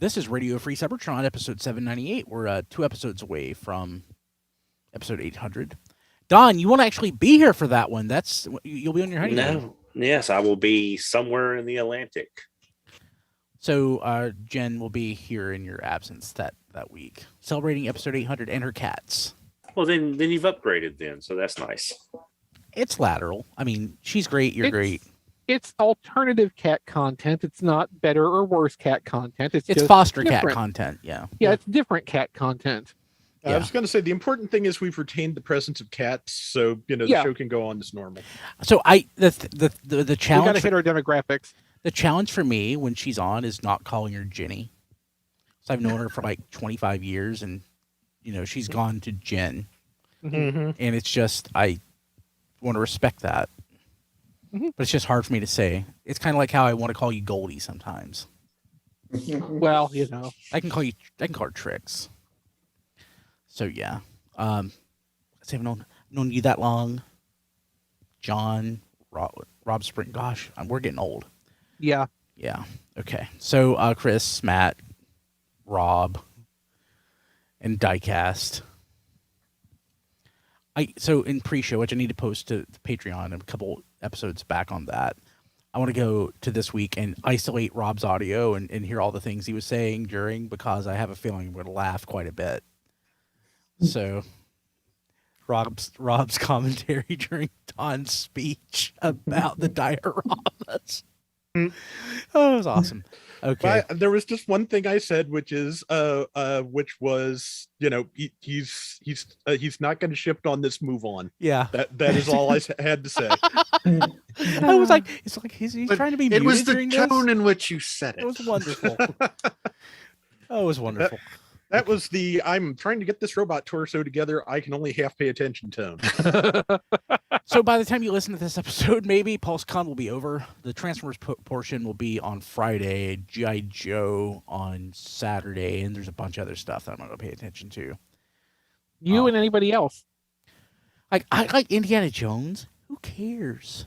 This is Radio Free Cybertron, episode 798. We're 2 episodes away from episode 800. Don, you won't actually be here for that one. You'll be on your honeymoon. No, yes, I will be somewhere in the Atlantic. So Jen will be here in your absence that week, celebrating episode 800 and her cats. Well, then you've upgraded then, so that's nice. It's lateral. I mean, she's great. You're great. It's alternative cat content. It's not better or worse cat content. It's just foster different cat content. Yeah. Yeah, it's different cat content. I was going to say the important thing is we've retained the presence of cats, so the show can go on as normal. So the challenge. We got to hit our demographics. The challenge for me when she's on is not calling her Jenny. So I've known her for like 25 years, and she's gone to Jen, and it's just I want to respect that, but it's just hard for me to say. It's kind of like how I want to call you Goldie sometimes. Well, I can call her Trix. So yeah, I've known you that long, John, Rob Spring. Gosh, we're getting old. Yeah. Yeah. Okay. So Chris, Matt, Rob, and Diecast. So in pre-show, which I need to post to Patreon a couple episodes back on that, I want to go to this week and isolate Rob's audio and hear all the things he was saying during, because I have a feeling I'm going to laugh quite a bit. So Rob's commentary during Don's speech about the dioramas. Oh, it was awesome. Okay. There was just one thing I said, which was, he's not going to shift on this move on. Yeah. That is all I had to say. I was like, it's like he's trying to be. It was the tone this. In which you said it. It was wonderful. Oh, it was wonderful. That was I'm trying to get this robot torso together. I can only half pay attention tone. So by the time you listen to this episode, maybe PulseCon will be over. The Transformers portion will be on Friday, G.I. Joe on Saturday, and there's a bunch of other stuff that I'm not going to pay attention to. You and anybody else. I like Indiana Jones. Who cares?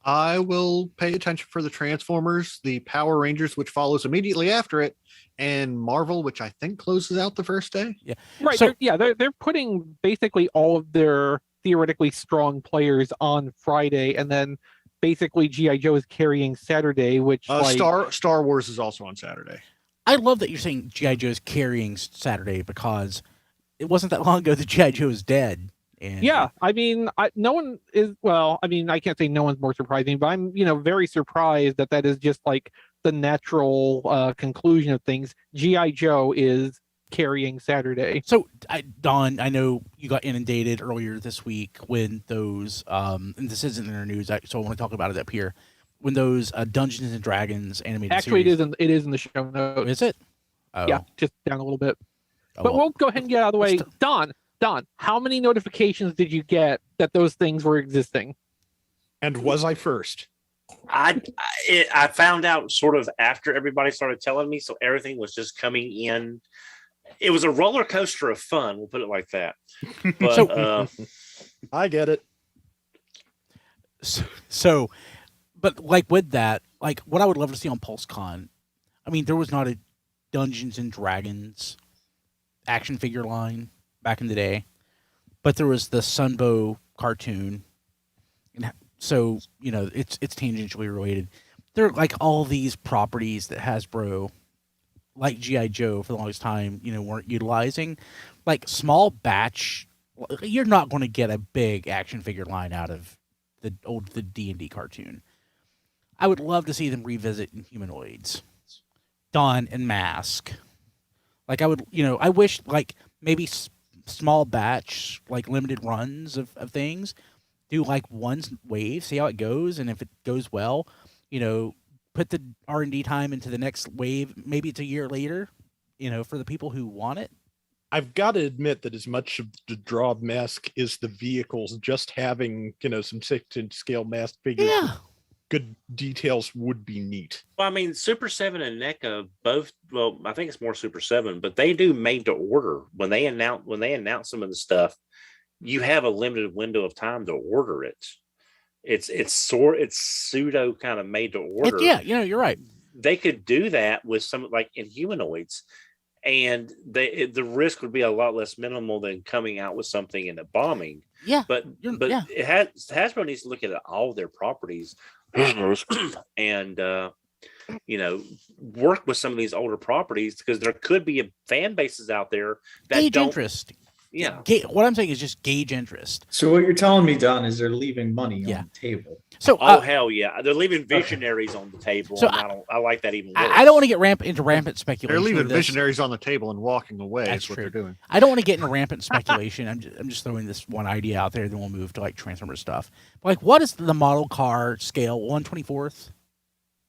I will pay attention for the Transformers, the Power Rangers, which follows immediately after it, and Marvel, which I think closes out the first day. Yeah, right. So, they're putting basically all of their theoretically strong players on Friday, and then basically G.I. Joe is carrying Saturday, which Star Wars is also on Saturday. I love that you're saying G.I. Joe is carrying Saturday, because it wasn't that long ago that G.I. Joe is dead. And yeah, I mean, no one is. Well, I mean, I can't say no one's more surprising, but I'm, very surprised that is just like the natural conclusion of things. G.I. Joe is carrying Saturday. So, Don, I know you got inundated earlier this week when those, and this isn't in our news, so I want to talk about it up here. When those Dungeons and Dragons animated series. Actually, it is in the show notes. Is it? Oh. Yeah, just down a little bit. But we'll go ahead and get out of the way. Don, how many notifications did you get that those things were existing? And was I first? I found out sort of after everybody started telling me, so everything was just coming in. It was a roller coaster of fun, we'll put it like that. But I get it. So, but like with that, like what I would love to see on PulseCon, I mean, there was not a Dungeons and Dragons action figure line back in the day, but there was the Sunbow cartoon, and so it's tangentially related. There are like all these properties that Hasbro, like G.I. Joe, for the longest time, weren't utilizing. Like small batch, you're not going to get a big action figure line out of the D&D cartoon. I would love to see them revisit Humanoids, Dawn, and Mask. Like I would, I wish like maybe small batch, like limited runs of things, do like one wave, see how it goes, and if it goes well, put the R&D time into the next wave. Maybe it's a year later, for the people who want it. I've got to admit that as much of the draw of Mask is the vehicles, just having some 6-inch scale Mask figures, good details would be neat. Well, I mean, Super 7 and NECA both. Well, I think it's more Super 7, but they do made to order. When they announce some of the stuff, you have a limited window of time to order it. It's pseudo kind of made to order. You're right. they could do that with some like in humanoids, and the risk would be a lot less minimal than coming out with something in a bombing. Yeah, But yeah. Hasbro needs to look at all their properties and work with some of these older properties, because there could be fan bases out there that gauge don't. interest. Yeah. What I'm saying is just gauge interest. So what you're telling me, Don, is they're leaving money Yeah. on the table. So Oh hell yeah, they're leaving visionaries on the table. So and I like that even worse. I don't want to get into rampant speculation. They're leaving with this. visionaries on the table and walking away. That's That's what true. they're doing. I don't want to get into rampant speculation. I'm just throwing this one idea out there. Then we'll move to like Transformer stuff. Like, what is the model car scale? 1/24th.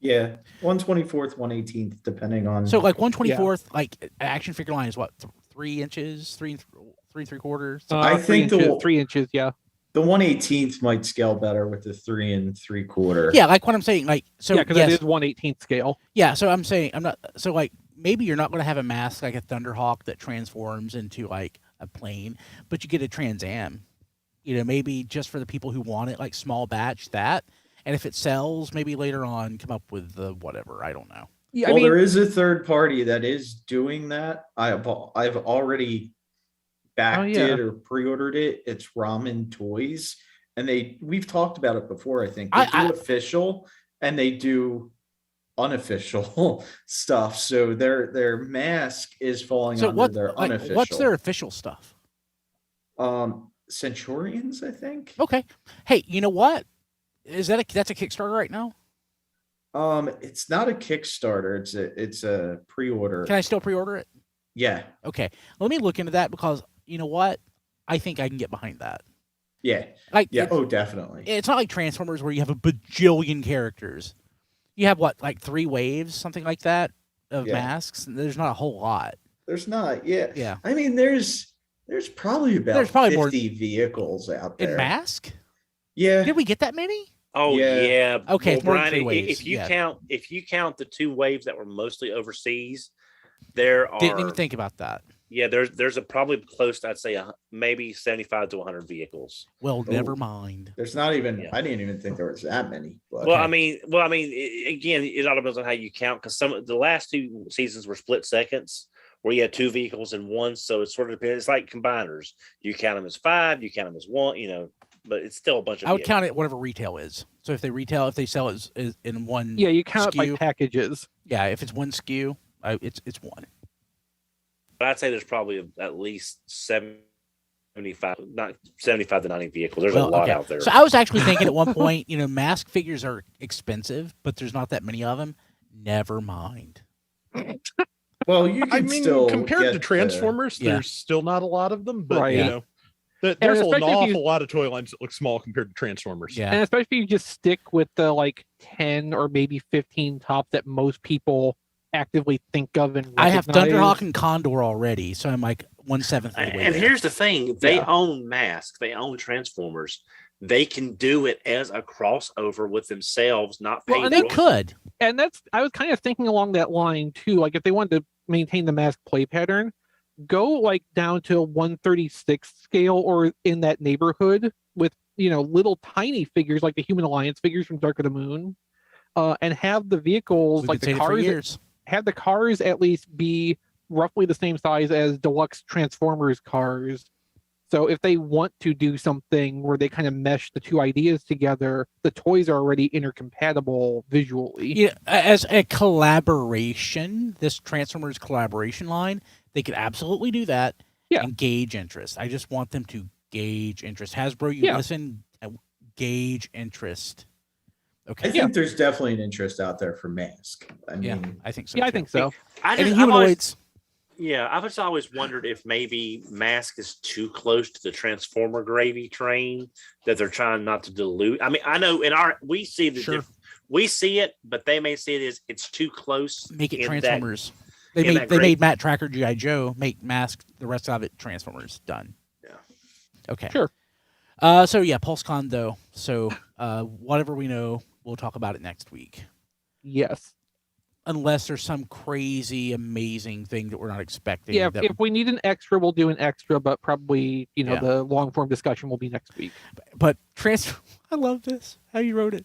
Yeah, 1/24th, 1/18th, depending on. So like 1/24th, like an action figure line is what, 3 inches, 3 3/4. I think 3 inches. Yeah. the 1/18th might scale better with the 3 3/4. Yeah, like what I'm saying. Like so. Yeah, because yes, it is 1/18th scale. Yeah, so I'm saying I'm not. So like maybe you're not going to have a mask like a Thunderhawk that transforms into like a plane, but you get a Trans Am. Maybe just for the people who want it, like small batch that. And if it sells, maybe later on come up with the whatever. I don't know. Yeah, Well, there is a third party that is doing that. I've already backed it or pre-ordered it. It's Ramen Toys, and we've talked about it before. I think they do official and they do unofficial stuff. So their mask is falling under their unofficial. What's their official stuff? Centurions, I think. Okay. Hey, you know what? That's a Kickstarter right now? It's not a Kickstarter. It's a pre-order. Can I still pre-order it? Yeah. Okay. Let me look into that, because you know what? I think I can get behind that. Yeah. Like yeah. Oh, definitely. It's not like Transformers where you have a bajillion characters. You have what, like 3 waves, something like that, of masks. There's not a whole lot. There's not. Yeah. Yeah. I mean, there's probably about 50 more vehicles out there. In mask? Yeah. Did we get that many? Oh yeah. Okay, well, more than 3 Brian, waves. if you count the 2 waves that were mostly overseas, there are. Didn't even think about that. Yeah, there's a probably close to, I'd say maybe 75 to 100 vehicles. Well, never mind. There's not even. Yeah. I didn't even think there was that many. But. Well, I mean, again, it all depends on how you count, because the last 2 seasons were split seconds, where you had 2 vehicles in one. So it sort of depends. It's like combiners. You count them as 5, you count them as 1. But it's still a bunch of. I would count it whatever retail is. So if they sell it in one. Yeah, you count SKU, it by packages. Yeah, if it's one SKU, it's 1. But I'd say there's probably at least 75 to 90 vehicles. There's a lot out there. So I was actually thinking at one point, mask figures are expensive, but there's not that many of them. Never mind. Well, you can still compared to Transformers, there's still not a lot of them, but there's an awful lot of toy lines that look small compared to Transformers. Yeah. And especially if you just stick with the like 10 or maybe 15 tops that most people actively think of and recognize. I have Thunderhawk and Condor already, so I'm like 1/7 of the way And there. here's the thing: they own Mask, they own Transformers. They can do it as a crossover with themselves, not pay. Well, and they could. And I was kind of thinking along that line too. Like if they wanted to maintain the Mask play pattern, go like down to 1/36 scale or in that neighborhood with little tiny figures like the Human Alliance figures from Dark of the Moon, and have the vehicles like the cars. Have the cars at least be roughly the same size as deluxe Transformers cars. So if they want to do something where they kind of mesh the 2 ideas together, the toys are already intercompatible visually. Yeah, as a collaboration, this Transformers collaboration line, they could absolutely do that and gauge interest. I just want them to gauge interest. Hasbro, you listen, gauge interest. Okay. I think there's definitely an interest out there for Mask. I mean, I think so. Yeah, I think so. And humanoids. I've just always wondered if maybe Mask is too close to the Transformer gravy train, that they're trying not to dilute. I mean, I know we see we see it, but they may see it as it's too close. Make it Transformers. They made Matt Tracker G.I. Joe, make Mask, the rest of it Transformers. Done. Yeah. Okay. Sure. So PulseCon though. So whatever we know, we'll talk about it next week. Yes. Unless there's some crazy, amazing thing that we're not expecting. Yeah, if we need an extra, we'll do an extra, but probably, the long form discussion will be next week. But I love this, how you wrote it.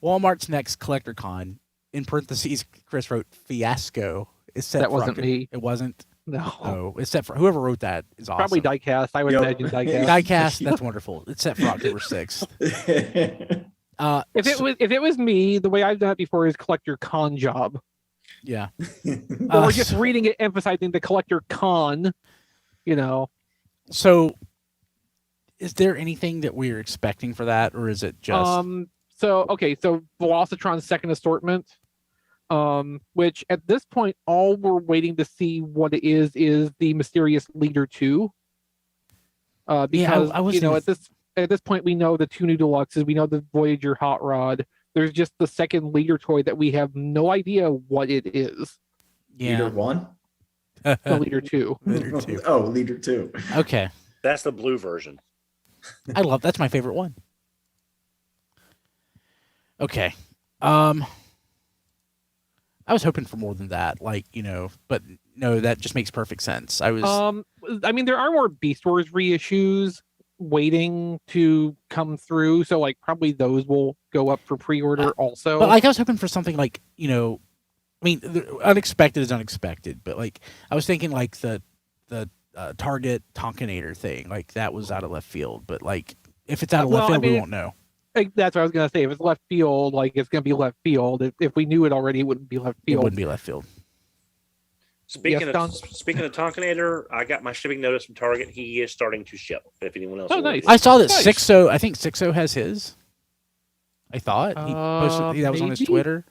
Walmart's next CollectorCon in parentheses, Chris wrote fiasco. Is set That for wasn't October. me. It wasn't. No. Oh, it's set for whoever wrote that is awesome. Probably diecast. I would Yep. imagine diecast. Diecast. That's wonderful. It's set for October 6th. If it was me, the way I've done it before is collector con job. Yeah. Or just reading it, emphasizing the collector con. So, is there anything that we're expecting for that, or is it just? So Velocitron's second assortment, which at this point, all we're waiting to see what it is the mysterious Leader 2. Because I was at this point we know the 2 new deluxes, we know the Voyager Hot Rod. There's just the second Leader toy that we have no idea what it is. Leader 1? No, Leader 2. Leader 2. Oh, Leader 2. Okay. That's the blue version. That's my favorite one. Okay. I was hoping for more than that, but no, that just makes perfect sense. I was there are more Beast Wars reissues waiting to come through, so probably those will go up for pre-order also. But I was hoping for something unexpected is unexpected, but I was thinking the Target Tonkinator thing, that was out of left field, but if it's out of left field, we won't know. That's what I was gonna say. If it's left field, it's gonna be left field. If we knew it already, it wouldn't be left field. It wouldn't be left field. Speaking of Tonkinator, I got my shipping notice from Target. He is starting to ship. If anyone else, nice. I saw that Nice. 60. I think 60 has his. I thought he posted that was on his maybe? Twitter.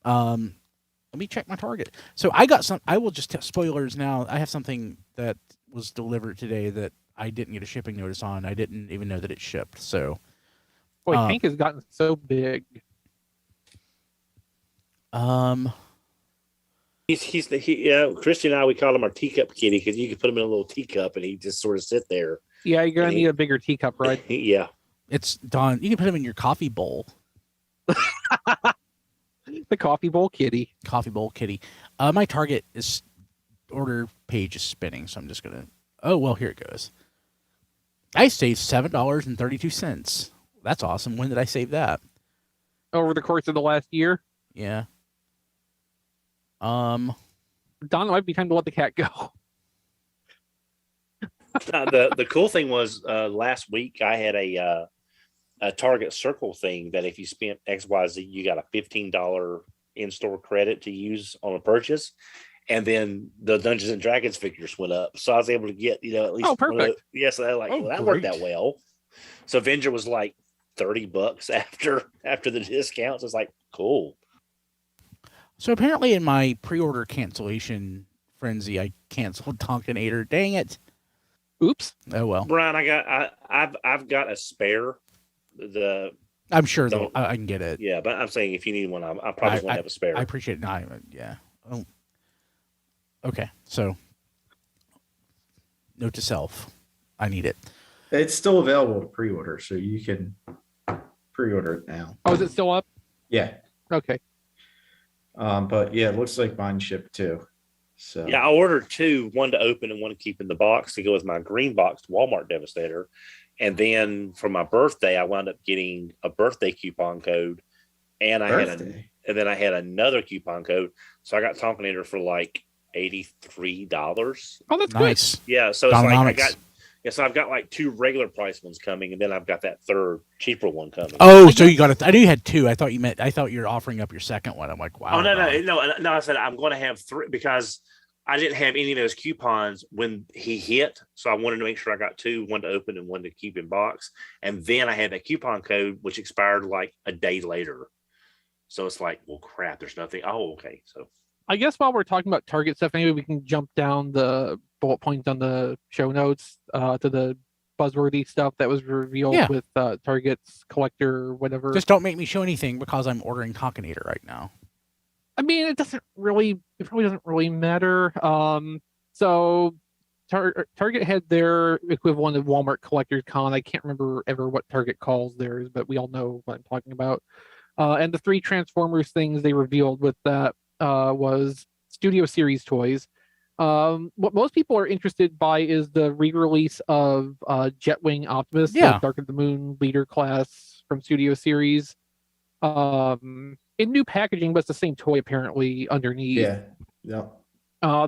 Let me check my Target. So I got some. I will just tell spoilers now. I have something that was delivered today that I didn't get a shipping notice on. I didn't even know that it shipped. So, Boy, Hank has gotten so big. Christy and I, we call him our teacup kitty because you can put him in a little teacup and he just sort of sit there. Yeah, you're gonna need a bigger teacup, right? Yeah. It's Don. You can put him in your coffee bowl. The coffee bowl kitty. Coffee bowl kitty. My Target order page is spinning, so I'm just gonna. Oh well, here it goes. I saved $7.32. That's awesome. When did I save that? Over the course of the last year. Yeah. Don, it might be time to let the cat go. The cool thing was last week I had a Target Circle thing that if you spent XYZ, you got a $15 in-store credit to use on a purchase. And then the Dungeons and Dragons figures went up. So I was able to get, at least. Oh, perfect. Yes. So that worked out well. So Avenger was like $30 after the discounts. It's cool. So apparently in my pre-order cancellation frenzy, I canceled Tonkinator. Dang it. Oops. Oh well. Brian, I've got a spare. I'm sure though I can get it. Yeah, but I'm saying if you need one, I probably won't have a spare. I appreciate it. No, yeah. Oh. Okay, so note to self, I need it. It's still available to pre-order, so you can pre-order it now. Oh, is it still up? Yeah. Okay. But yeah, it looks like mine shipped too. So yeah, I ordered 2, one to open and one to keep in the box to go with my green boxed Walmart Devastator. And then for my birthday, I wound up getting a birthday coupon code, and I had another coupon code. So I got Tonkinator for $83. Oh, that's nice. Good. Yeah, so it's I've got 2 regular price ones coming, and then I've got that third cheaper one coming. Oh, so you got it. I knew you had 2. I thought you were offering up your second one. I'm like, wow. Oh no! I said I'm going to have 3 because I didn't have any of those coupons when he hit, so I wanted to make sure I got 2, one to open and one to keep in box. And then I had that coupon code which expired a day later. So it's well, crap. There's nothing. Oh, okay. So I guess while we're talking about Target stuff, maybe we can jump down the bullet points on the show notes to the Buzzworthy stuff that was revealed with Target's collector, whatever. Just don't make me show anything because I'm ordering Tonkinator right now. I mean, it probably doesn't really matter. So Target had their equivalent of Walmart Collectors Con. I can't remember ever what Target calls theirs, but we all know what I'm talking about. And the 3 Transformers things they revealed with that was Studio Series toys. What most people are interested by is the re-release of Jetwing Optimus, the Dark of the Moon leader class from Studio Series. in new packaging, but it's the same toy apparently underneath. Yeah.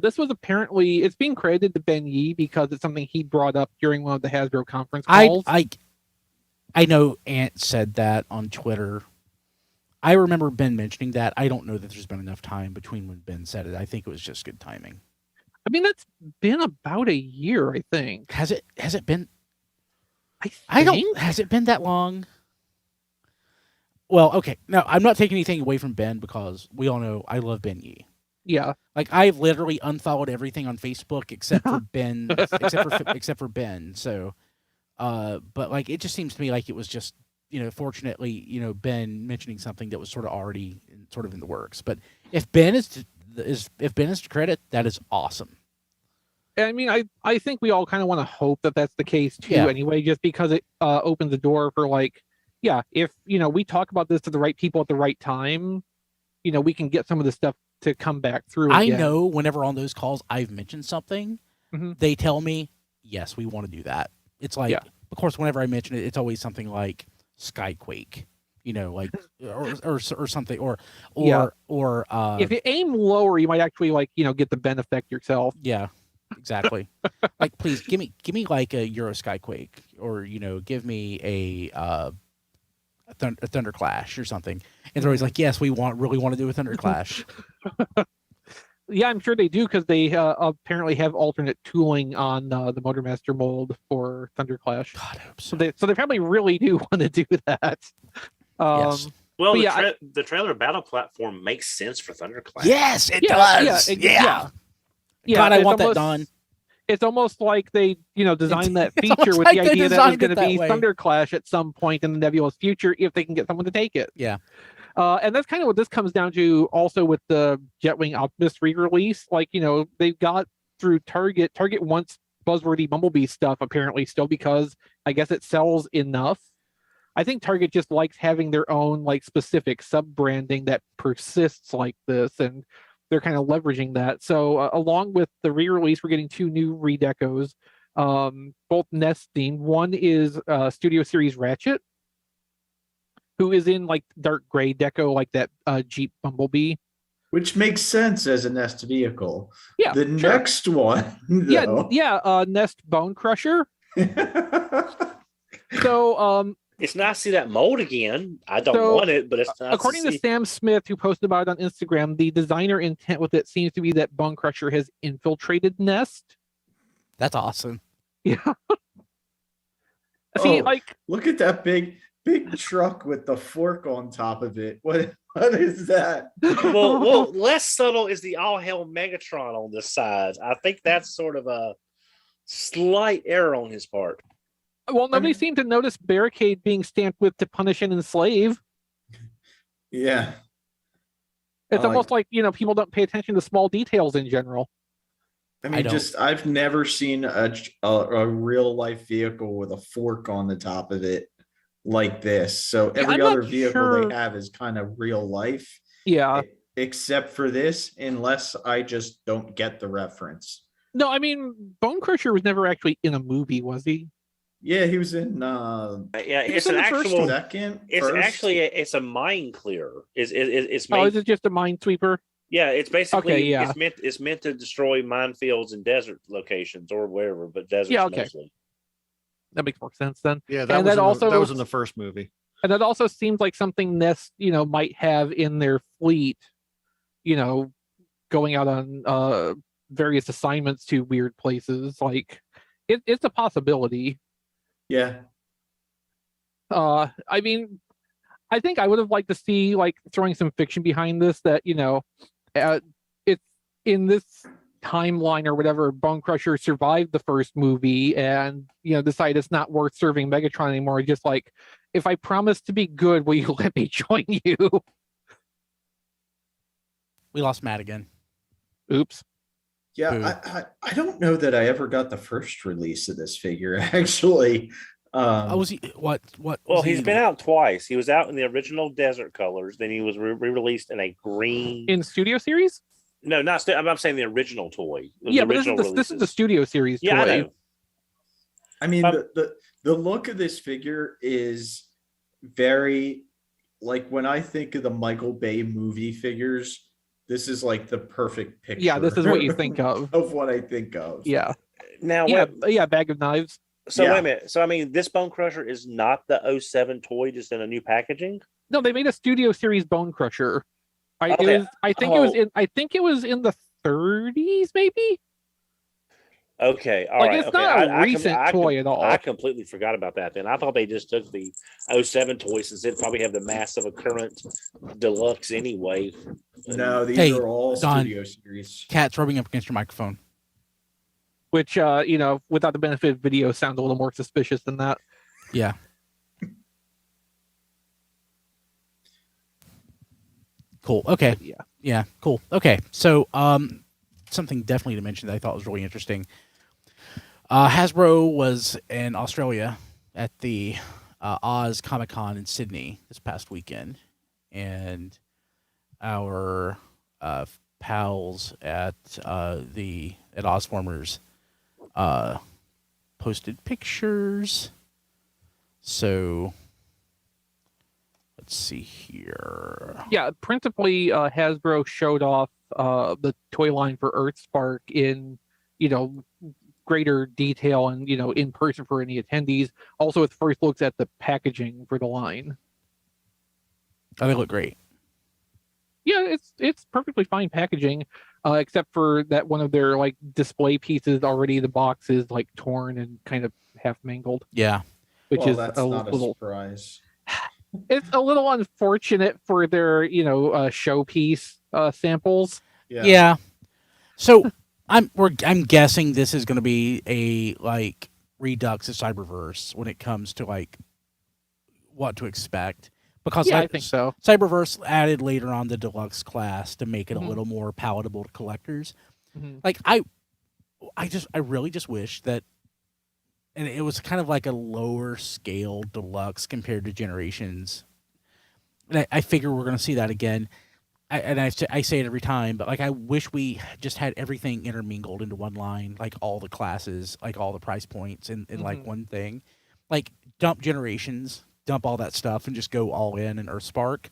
This was apparently, it's being credited to Ben Yee because it's something he brought up during one of the Hasbro conference calls. I know Ant said that on Twitter. I remember Ben mentioning that. I don't know that there's been enough time between when Ben said it. I think it was just good timing. I mean, that's been about a year, I think. Has it been? I don't. Has it been that long? Well, okay. No, I'm not taking anything away from Ben because we all know I love Ben Yee. Yeah. Like I've literally unfollowed everything on Facebook except for Ben, except for Ben. So, but like it just seems to me like it was just fortunately Ben mentioning something that was sort of already in the works. But if Ben is to credit, that is awesome. I mean, I think we all kind of want to hope that that's the case too. Yeah. Anyway, just because it opens the door for if we talk about this to the right people at the right time, we can get some of the stuff to come back through. I know whenever on those calls I've mentioned something, they tell me, yes, we want to do that. It's like, of course, whenever I mention it, it's always something like Skyquake, like or something, or if you aim lower, you might actually get the Ben effect yourself. Yeah, exactly. Like, please give me like a Euro Skyquake, or give me a Thunder Clash or something. And they're always like, yes, we really want to do a Thunder Clash. Yeah, I'm sure they do because they apparently have alternate tooling on the Motormaster mold for Thunder Clash. God, I hope so. So they probably really do want to do that. Yes. Well, the trailer battle platform makes sense for Thunder Clash. Yes, it does. Yeah. God, I want that done. It's almost like they, designed that feature with the idea that it was going to be Thunder Clash at some point in the Nebula's future if they can get someone to take it. Yeah. And that's kind of what this comes down to also with the Jetwing Optimus re-release. Like, they've got through Target. Target wants Buzzworthy Bumblebee stuff apparently still because I guess it sells enough. I think Target just likes having their own specific sub-branding that persists like this, and they're kind of leveraging that. So along with the re-release, we're getting 2 new redecos, both Nest themed. One is Studio Series Ratchet, who is in dark gray deco, like that Jeep Bumblebee. Which makes sense as a Nest vehicle. Yeah. The next one, though. Nest Bonecrusher. So it's nice to see that mold again. I don't want it, but it's nice. According to Sam Smith, who posted about it on Instagram, the designer intent with it seems to be that Bonecrusher has infiltrated Nest. That's awesome. Yeah. See, look at that big truck with the fork on top of it. What is that? Well, less subtle is the all hell Megatron on the side. I think that's sort of a slight error on his part. Well, nobody seemed to notice barricade being stamped with to punish and enslave. Yeah. It's almost like people don't pay attention to small details in general. I mean, I've never seen a real life vehicle with a fork on the top of it like this. So every other vehicle they have is kind of real life. Yeah. Except for this, unless I just don't get the reference. No, I mean, Bonecrusher was never actually in a movie, was he? Yeah, he was in. It's an actual second. It's a mine clearer. Is it just a minesweeper? Yeah, it's basically okay, yeah. It's meant to destroy minefields and desert locations or wherever, but desert mostly. That makes more sense then. Yeah, that was in the first movie. And that also seems like something Nest, might have in their fleet, going out on various assignments to weird places. It's a possibility. Yeah. I mean, I think I would have liked to see throwing some fiction behind this that, it's in this timeline or whatever, Bonecrusher survived the first movie and, decided it's not worth serving Megatron anymore. Just if I promise to be good, will you let me join you? We lost Matt again. Oops. Yeah, I don't know that I ever got the first release of this figure, actually. Was he what? Well, he's been out twice. He was out in the original desert colors. Then he was re-released in a green. In Studio Series? No, not. I'm saying the original toy. Yeah, but this is the Studio Series toy. Yeah, I know. I mean, the look of this figure is very like when I think of the Michael Bay movie figures, this is like the perfect picture. Yeah, this is what you think of. Of what I think of. Yeah. Now, Yeah, bag of knives. So Yeah. wait a minute. So I mean, this Bonecrusher is not the 07 toy, just in a new packaging. No, they made a Studio Series Bonecrusher. I Okay. think it was in the 30s, maybe. Okay, all Like right. it's Okay. not a recent toy at all. I completely forgot about that. Then I thought they just took the 07 toy since it probably have the mass of a current deluxe anyway. No, these Hey, are all Don. Studio Series. Cat's rubbing up against your microphone. Which without the benefit of video, sounds a little more suspicious than that. Yeah. Cool. Okay. But yeah. Yeah. Cool. Okay. So, something definitely to mention that I thought was really interesting. Hasbro was in Australia at the Oz Comic Con in Sydney this past weekend, and our pals at Ozformers posted pictures. So let's see here. Yeah, principally Hasbro showed off the toy line for EarthSpark in greater detail and in person for any attendees. Also with first looks at the packaging for the line. Oh, they look great. Yeah, it's perfectly fine packaging, except for that one of their like display pieces already the box is like torn and kind of half mangled. Yeah. Which is That's a not a little surprise. it's a little unfortunate for their showpiece samples. Yeah. So I'm guessing this is going to be a like redux of Cyberverse when it comes to like what to expect, because Yeah, like, I think so. Cyberverse added later on the deluxe class to make it Mhm. a little more palatable to collectors. Mhm. Like I really just wish that, and it was kind of like a lower scale deluxe compared to Generations. And I figure we're going to see that again. I say it every time, but like I wish we just had everything intermingled into one line, like all the classes, like all the price points in like one thing. Like dump Generations, dump all that stuff, and just go all in EarthSpark.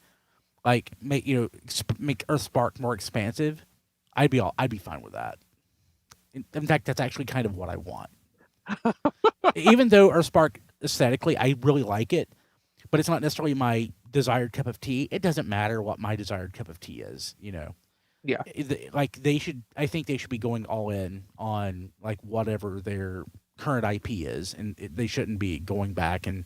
Like make EarthSpark more expansive. I'd be fine with that. In fact, that's actually kind of what I want. Even though EarthSpark aesthetically, I really like it, but it's not necessarily my desired cup of tea. It doesn't matter what my desired cup of tea is, Yeah. Like I think they should be going all in on like whatever their current IP is, and they shouldn't be going back and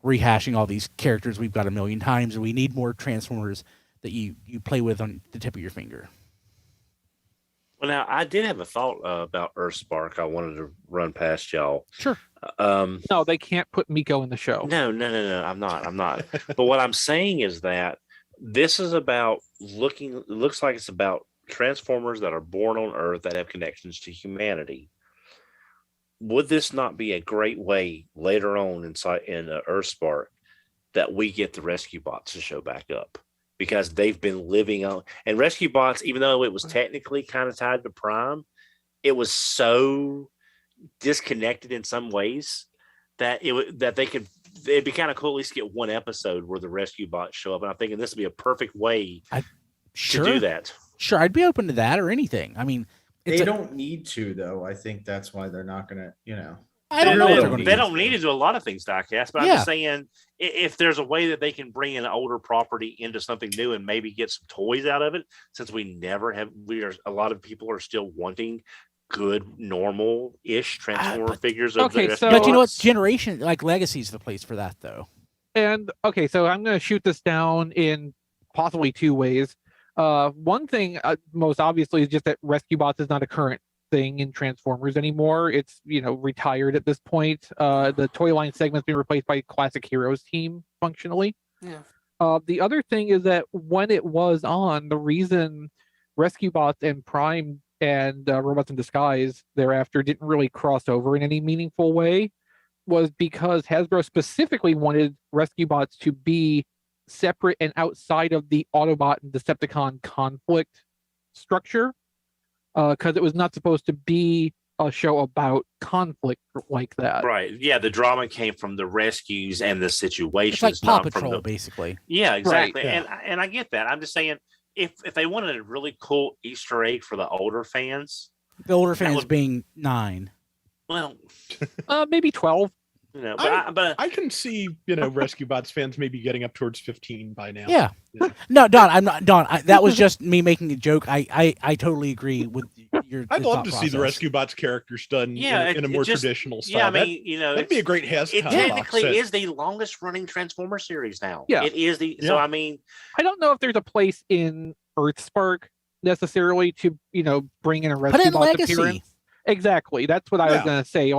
rehashing all these characters we've got a million times. And we need more Transformers that you play with on the tip of your finger. Well, now I did have a thought about EarthSpark. I wanted to run past y'all. Sure. No, they can't put Miko in the show. No. I'm not. But what I'm saying is that this is about it looks like it's about Transformers that are born on Earth that have connections to humanity. Would this not be a great way later on in EarthSpark that we get the rescue bots to show back up? Because they've been living on, and rescue bots, even though it was technically kind of tied to Prime, it was so disconnected in some ways that it'd be kind of cool at least get one episode where the rescue bots show up. And I'm thinking this would be a perfect way to do that. Sure, I'd be open to that or anything. I mean, They don't need to, though. I think that's why they're not going to, I don't know what they're going to They do. don't need to do a lot of things, Diecast, but I'm just saying if there's a way that they can bring an older property into something new and maybe get some toys out of it, since a lot of people are still wanting good, normal-ish Transformer figures. But you know what? Generation, like Legacy is the place for that, though. And okay, so I'm going to shoot this down in possibly two ways. One thing, most obviously, is just that Rescue Bots is not a current thing in Transformers anymore. It's retired at this point. The toy line segment's been replaced by Classic Heroes team functionally. Yeah. The other thing is that when it was on, the reason Rescue Bots and Prime and Robots in Disguise thereafter didn't really cross over in any meaningful way was because Hasbro specifically wanted Rescue Bots to be separate and outside of the Autobot and Decepticon conflict structure, because it was not supposed to be a show about conflict like that. Right. Yeah, the drama came from the rescues and the situations. It's like Paw not from Patrol, the- basically. Yeah, exactly. Right, And I get that. I'm just saying, if they wanted a really cool Easter egg for the older fans, The older That fans would- being 9. well, Maybe 12. you know, I can see, Rescue Bots fans maybe getting up towards 15 by now. Yeah. Yeah. No, Don, I'm not Don. That was just me making a joke. I totally agree with your. I'd your love thought to see process. the Rescue Bots characters done Yeah, in a it more just- traditional style. yeah, I mean, That'd be a great it Hasbro box technically set. is the longest running Transformer series now. Yeah. It is so Yeah. I mean, I don't know if there's a place in EarthSpark necessarily to, bring in a Put it rescue in bot Legacy. appearance. Exactly. That's what I was Yeah. going to say.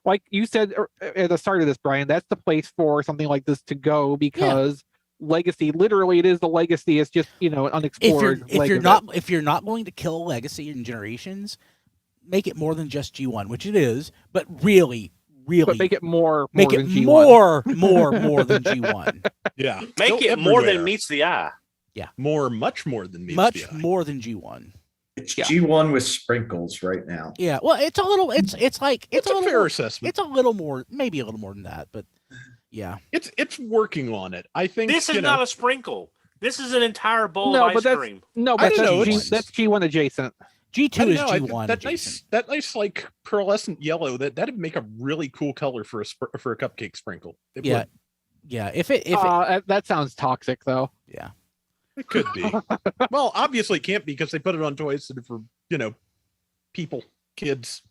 Like you said at the start of this, Brian, that's the place for something like this to go because Legacy, literally, it is the Legacy. It's just, an unexplored. If you're not going to kill Legacy in Generations, make it more than just G1, which it is, but really, but make it more make than it G1. more than G1. Yeah. make Still it more than everywhere. meets the eye. Much more than meets Much the eye. more than G1. It's Yeah. G1 with sprinkles right now. Yeah, well, it's a little. It's like It's a a little. fair assessment. It's a little more, maybe a little more than that, but yeah. It's working on it. I think This is not a sprinkle. This is an entire bowl No, of but ice that's- cream. No, I but don't know, that's G1 adjacent. G2 I don't is know, G1 that adjacent. nice like pearlescent yellow that'd make a really cool color for a cupcake sprinkle. It Yeah. would. Yeah, if it That sounds toxic, though. yeah. It could be. Well, obviously it can't be because they put it on toys that are for people, kids.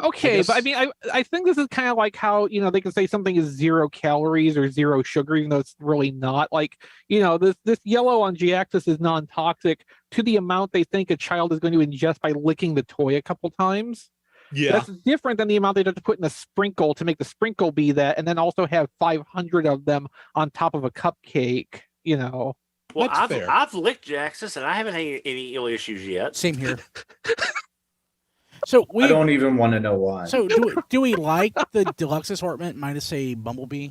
Okay, but I guess- mean, I think this is kind of like how they can say something is 0 calories or 0 sugar, even though it's really not. Like this yellow on G-axis is non-toxic to the amount they think a child is going to ingest by licking the toy a couple times. Yeah. That's different than the amount they'd have to put in a sprinkle to make the sprinkle be that, and then also have 500 of them on top of a cupcake. Well, That's fair. I've licked Jaxus and I haven't had any ill issues yet. Same here. So I don't even want to know why. So do we like the deluxe assortment minus a Bumblebee?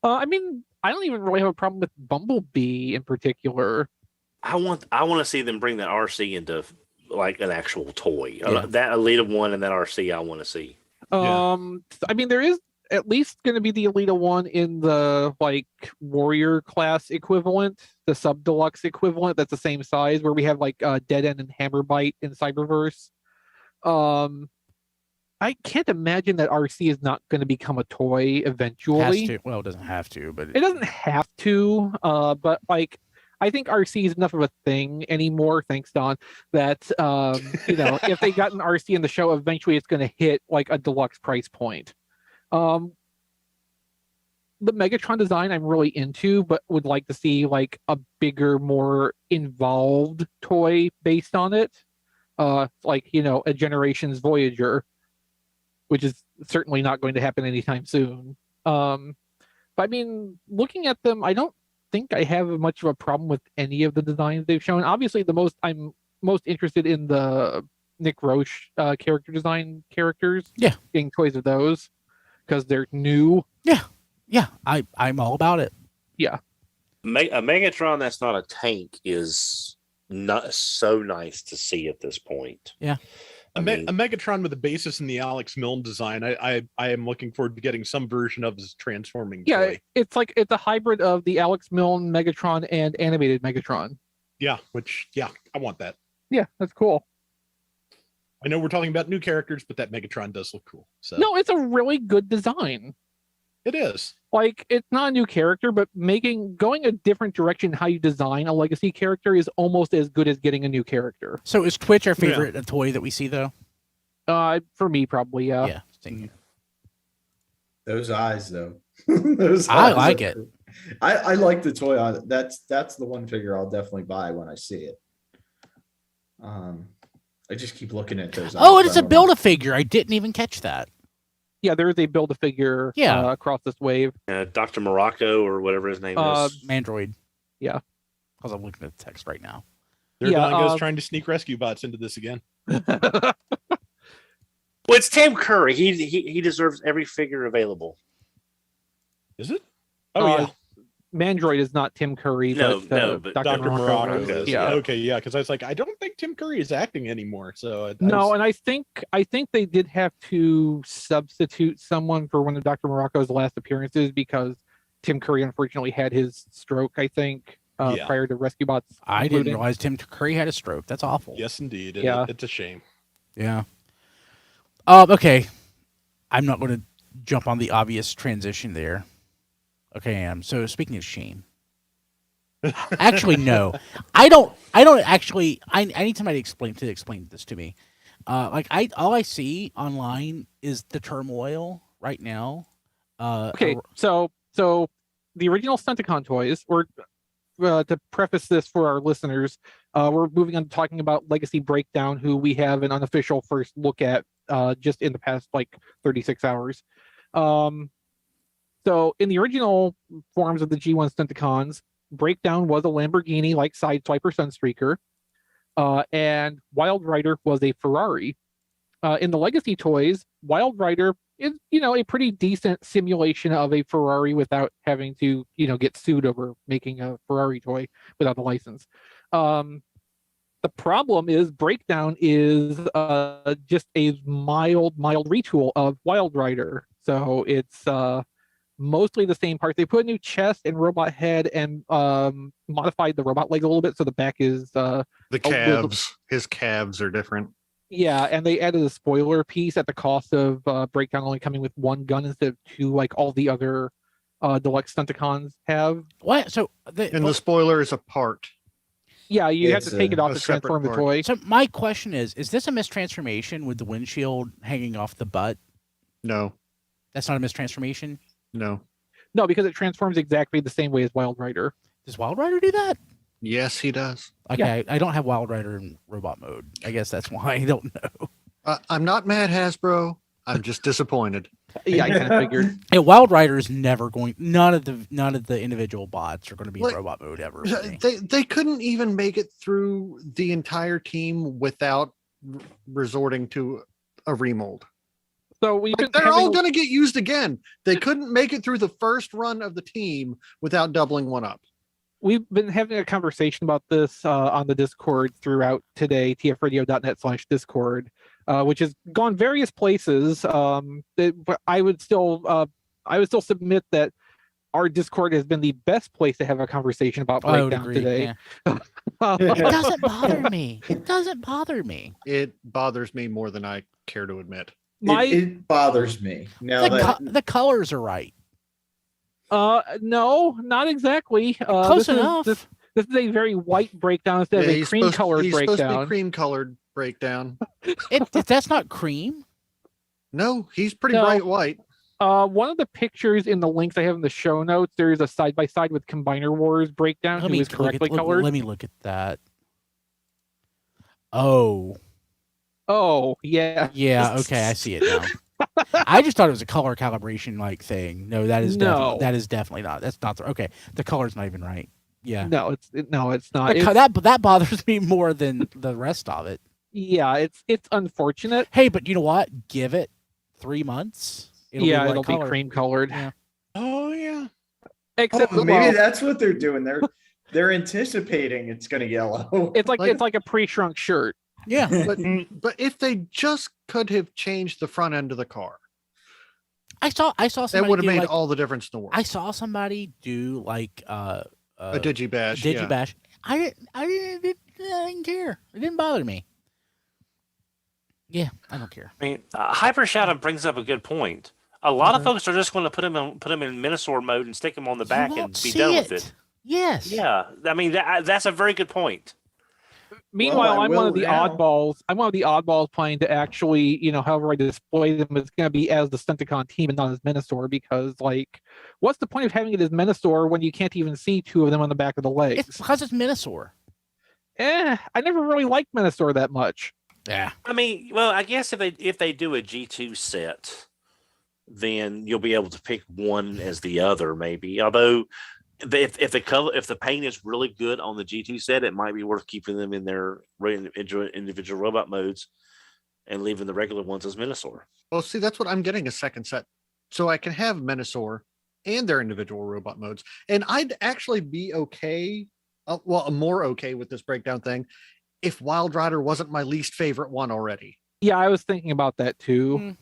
I mean, I don't even really have a problem with Bumblebee in particular. I want to see them bring that RC into like an actual toy. Yeah. That Elita one and that RC I want to see. Yeah. I mean, there is at least going to be the Elita one in the warrior class equivalent, the sub deluxe equivalent. That's the same size where we have Dead End and Hammerbite in Cyberverse. I can't imagine that RC is not going to become a toy eventually. Has to. Well, it doesn't have to, but It doesn't have to, but I think RC is enough of a thing anymore, thanks Don, that if they got an RC in the show, eventually it's going to hit a deluxe price point. The Megatron design I'm really into, but would like to see a bigger, more involved toy based on it. A Generations Voyager, which is certainly not going to happen anytime soon. But I mean, looking at them, I don't think I have much of a problem with any of the designs they've shown. Obviously, I'm most interested in the Nick Roche character design characters. Yeah, getting toys of those because they're new. Yeah, I'm all about it. Yeah, A Megatron that's not a tank is not so nice to see at this point. Yeah. A Megatron with a basis in the Alex Milne design. I am looking forward to getting some version of his transforming toy. it's a hybrid of the Alex Milne Megatron and animated Megatron. Yeah, I want that. Yeah, that's cool. I know we're talking about new characters, but that Megatron does look cool. So No, it's a really good design. it is. It's not a new character, but going a different direction how you design a legacy character is almost as good as getting a new character. So is Twitch our favorite toy that we see, though? For me, probably, yeah. Yeah, same here. Those eyes, though. I like it. I like the toy on it. That's the one figure I'll definitely buy when I see it. I just keep looking at those. Oh, eyes. it's a Build-A-Figure. I didn't even catch that. Yeah, there is a Build-A-Figure across this wave. Dr. Morocco or whatever his name is. Mandroid. Yeah. Because I'm looking at the text right now. There goes trying to sneak rescue bots into this again. Well, it's Tim Curry. He deserves every figure available. Is it? Oh yeah. Mandroid is not Tim Curry, No, but but Dr. Morocco is, is. yeah. Okay, yeah, because I was like, I don't think Tim Curry is acting anymore. So No, and I think they did have to substitute someone for one of Dr. Morocco's last appearances because Tim Curry unfortunately had his stroke, I think, prior to Rescue Bots. I didn't realize Tim Curry had a stroke. That's awful. Yes, indeed. Yeah. It's a shame. Yeah. Okay. I'm not going to jump on the obvious transition there. Okay, so speaking of shame. Actually, no. I don't actually. I need somebody to explain this to me. All I see online is the turmoil right now. Okay, so the original Stunticon toys, or to preface this for our listeners, we're moving on to talking about Legacy Breakdown, who we have an unofficial first look at just in the past 36 hours. So in the original forms of the G1 Stunticons, Breakdown was a Lamborghini like Sideswiper Sunstreaker, and Wild Rider was a Ferrari. In the Legacy toys, Wild Rider is, a pretty decent simulation of a Ferrari without having to, get sued over making a Ferrari toy without a license. The problem is Breakdown is just a mild retool of Wild Rider. So it's mostly the same parts. They put a new chest and robot head and modified the robot leg a little bit, so the back is the calves. His calves are different. Yeah, and they added a spoiler piece at the cost of Breakdown only coming with one gun instead of two, like all the other deluxe Stunticons have. What? So the spoiler is a part. Yeah, you have to take it off to transform the toy. So my question is this a mistransformation with the windshield hanging off the butt? No. That's not a mistransformation? No. No, because it transforms exactly the same way as Wild Rider. Does Wild Rider do that? Yes, he does. Okay, yeah. I don't have Wild Rider in robot mode. I guess that's why I don't know. I'm not mad, Hasbro. I'm just disappointed. Yeah, I kind of figured. Yeah, Wild Rider is never going. None of the individual bots are going to be in robot mode ever. They couldn't even make it through the entire team without resorting to a remold. So they're all going to get used again. They couldn't make it through the first run of the team without doubling one up. We've been having a conversation about this on the Discord throughout today, tfradio.net/Discord, which has gone various places. But I would still submit that our Discord has been the best place to have a conversation about Breakdown today. Yeah. It doesn't bother me. It doesn't bother me. It bothers me more than I care to admit. It bothers me. Now the colors are right. No, not exactly. Close enough. This is a very white Breakdown instead of a cream-colored Breakdown. Supposed to be cream-colored Breakdown. That's not cream. No, he's pretty bright white. One of the pictures in the links I have in the show notes, there is a side-by-side with Combiner Wars Breakdown, who is correctly colored. Let me look at that. Oh, yeah. Yeah, okay, I see it now. I just thought it was a color calibration thing. No, that is definitely not. That's not okay. The color's not even right. Yeah. No, it's not. That bothers me more than the rest of it. Yeah, it's unfortunate. Hey, but you know what? Give it 3 months. It'll be cream colored. Yeah. Oh yeah. Except maybe that's what they're doing. They're anticipating it's going to yellow. It's like a pre-shrunk shirt. Yeah, but if they just could have changed the front end of the car, I saw somebody that would have made all the difference in the world. I saw somebody do a digibash. Digibash. Yeah. I didn't care. It didn't bother me. Yeah, I don't care. I mean, Hyper Shadow brings up a good point. A lot of folks are just going to put him in Minosaur mode and stick him on the back and be done with it. Yes. Yeah, I mean that's a very good point. Meanwhile, I'm one of the oddballs. I'm one of the oddballs planning to actually, however I display them, it's going to be as the Stunticon team and not as Minosaur, because, what's the point of having it as Minosaur when you can't even see two of them on the back of the legs? It's because it's Minosaur. I never really liked Minosaur that much. Yeah. I mean, well, I guess if they do a G2 set, then you'll be able to pick one as the other, maybe. Although, if the paint is really good on the G2 set, it might be worth keeping them in their individual robot modes and leaving the regular ones as Minosaur. Well, see, that's what I'm getting, a second set. So I can have Minosaur and their individual robot modes. And I'd actually be okay, more okay with this breakdown thing if Wild Rider wasn't my least favorite one already. Yeah, I was thinking about that too.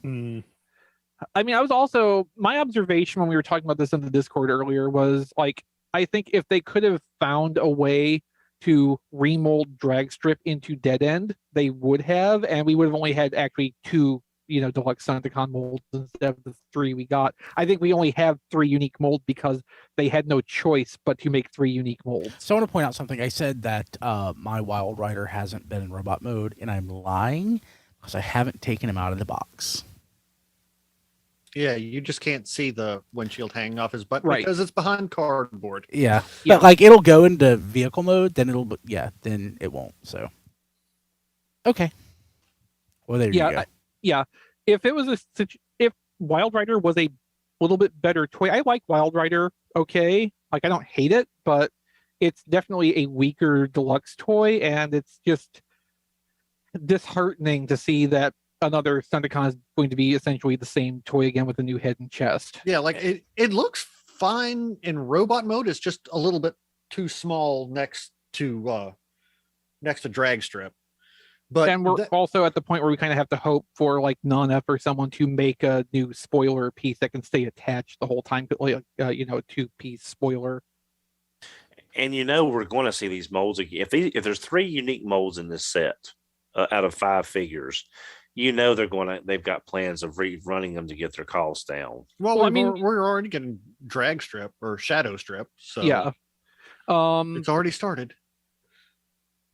I mean, I was also, my observation when we were talking about this in the Discord earlier was like, I think if they could have found a way to remold Dragstrip into Dead End, they would have, and we would have only had actually 2, deluxe Stunticon molds instead of the 3 we got. I think we only have 3 unique molds because they had no choice but to make 3 unique molds. So I want to point out something. I said that my Wild Rider hasn't been in robot mode, and I'm lying because I haven't taken him out of the box. Yeah, you just can't see the windshield hanging off his butt Right. because it's behind cardboard. Yeah. But like it'll go into vehicle mode, then then it won't. So okay. Well, there you go. If it was if Wild Rider was a little bit better toy, I like Wild Rider. Okay, like I don't hate it, but it's definitely a weaker deluxe toy, and it's just disheartening to see that another Stunticon is going to be essentially the same toy again with a new head and chest. Yeah, like it looks fine in robot mode. It's just a little bit too small next to Dragstrip. But and we're also at the point where we kind of have to hope for like Nana or someone to make a new spoiler piece that can stay attached the whole time, like a 2-piece spoiler. And we're going to see these molds again. If there's 3 unique molds in this set out of 5 figures, they've got plans of rerunning them to get their costs down. Well, I mean, we're already getting Dragstrip or Shadow Strip, so yeah, it's already started.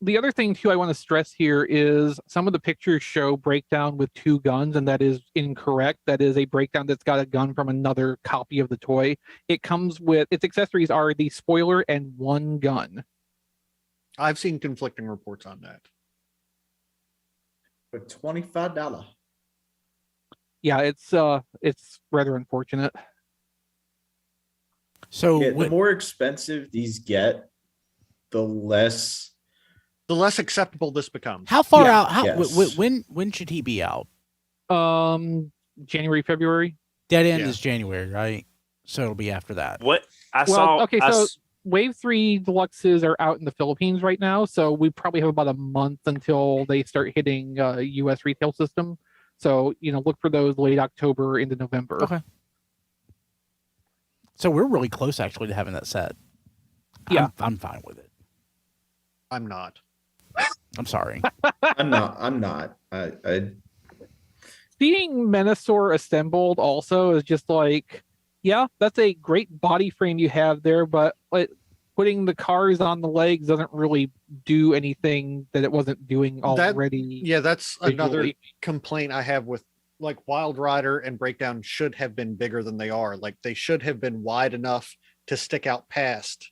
The other thing too I want to stress here is some of the pictures show breakdown with 2 guns, and that is incorrect. That is a breakdown that's got a gun from another copy of the toy. It comes with its accessories are the spoiler and 1 gun. I've seen conflicting reports on that. For $25. Yeah, it's rather unfortunate. So the more expensive these get, the less acceptable this becomes. How far out? Yes. When should he be out? January, February. Dead End is January, right? So it'll be after that. What I saw. Okay, so Wave 3 Deluxes are out in the Philippines right now, so we probably have about a month until they start hitting U.S. retail system. So, look for those late October into November. Okay. So we're really close, actually, to having that set. Yeah. I'm fine with it. I'm not. I'm sorry. I'm not. I Seeing Menasor assembled also is just like, yeah, that's a great body frame you have there, but putting the cars on the legs doesn't really do anything that it wasn't doing already. That's visually. another complaint I have with like Wild Rider and Breakdown should have been bigger than they are. Like they should have been wide enough to stick out past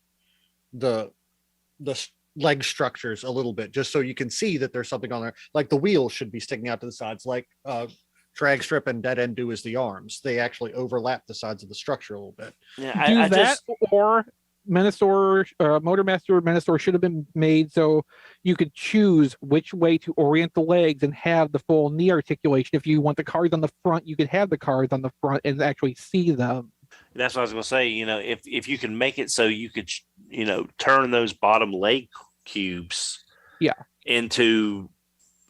the leg structures a little bit, just so you can see that there's something on there. Like the wheels should be sticking out to the sides, like Dragstrip and Dead End do as the arms. They actually overlap the sides of the structure a little bit. Yeah, or Menasor, Motormaster Menasor should have been made so you could choose which way to orient the legs and have the full knee articulation. If you want the cars on the front, you could have the cars on the front and actually see them. That's what I was going to say. If you can make it so you could, turn those bottom leg cubes, into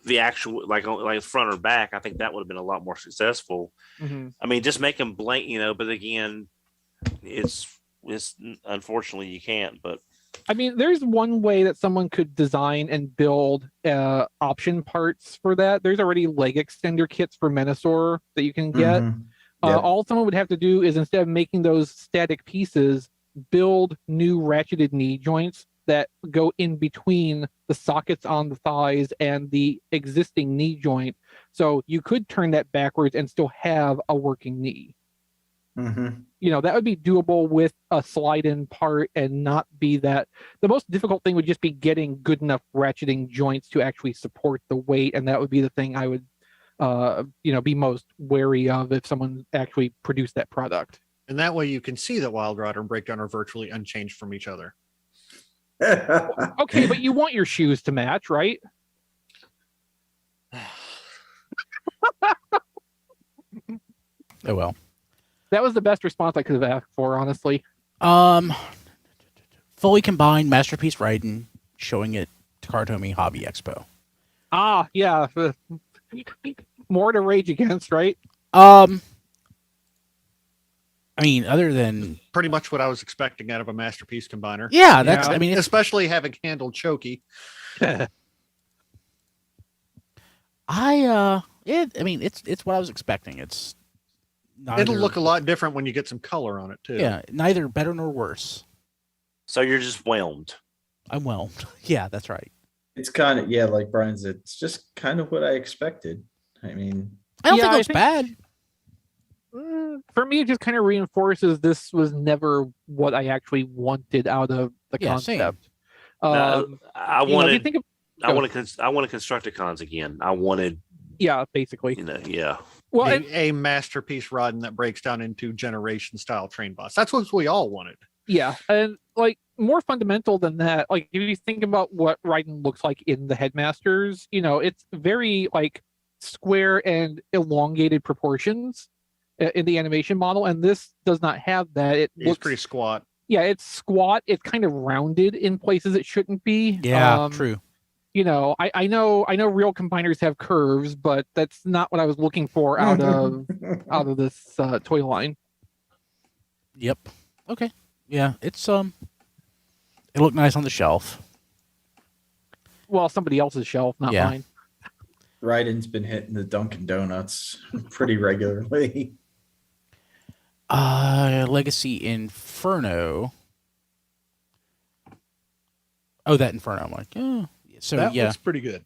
the actual like front or back, I think that would have been a lot more successful. Mm-hmm. I mean, just make them blank, but again, it's unfortunately you can't. But I mean, there's one way that someone could design and build option parts for that. There's already leg extender kits for Menasor that you can get. All someone would have to do is, instead of making those static pieces, build new ratcheted knee joints that go in between the sockets on the thighs and the existing knee joint. So you could turn that backwards and still have a working knee. Mm-hmm. That would be doable with a slide-in part and not be that. The most difficult thing would just be getting good enough ratcheting joints to actually support the weight, and that would be the thing I would be most wary of if someone actually produced that product. And that way you can see that Wild Rider and Breakdown are virtually unchanged from each other. Okay, but you want your shoes to match, right? Oh well. That was the best response I could have asked for, honestly. Fully combined Masterpiece Raiden showing at TakaraTomy Hobby Expo. Ah, yeah. More to rage against, right? I mean, other than Pretty much what I was expecting out of a Masterpiece combiner. yeah, that's. Yeah. I mean, it's, Especially having handled Choky. I mean, it's what I was expecting. It's neither, It'll look a lot different when you get some color on it too. Yeah, neither better nor worse. So you're just whelmed. I'm whelmed. Yeah, that's right. It's kind of, yeah, like Brian said, it's just kind of what I expected. I mean, I don't Yeah, think it I looks think- bad. For me, it just kind of reinforces this was never what I actually wanted out of the Yeah, same. concept. No, I You know, if you wanted. think of, I want to Constructicons again. I wanted, yeah, basically. yeah. Well, and, a Masterpiece Raiden that breaks down into generation style train boss. That's what we all wanted. yeah, and like more fundamental than that, like if you think about what Ryden looks like in the Headmasters, you know, it's very like square and elongated proportions in the animation model, and this does not have that. It He's looks pretty squat. yeah, it's squat. It's kind of rounded in places it shouldn't be. Yeah, true. You know, I know real combiners have curves, but that's not what I was looking for out of this toy line. Yep. Okay. Yeah, it's it looked nice on the shelf. Well, somebody else's shelf, not Yeah. mine. Ryden's been hitting the Dunkin' Donuts pretty regularly. Legacy Inferno. Oh, that Inferno. I'm like, oh. So That yeah, looks pretty good.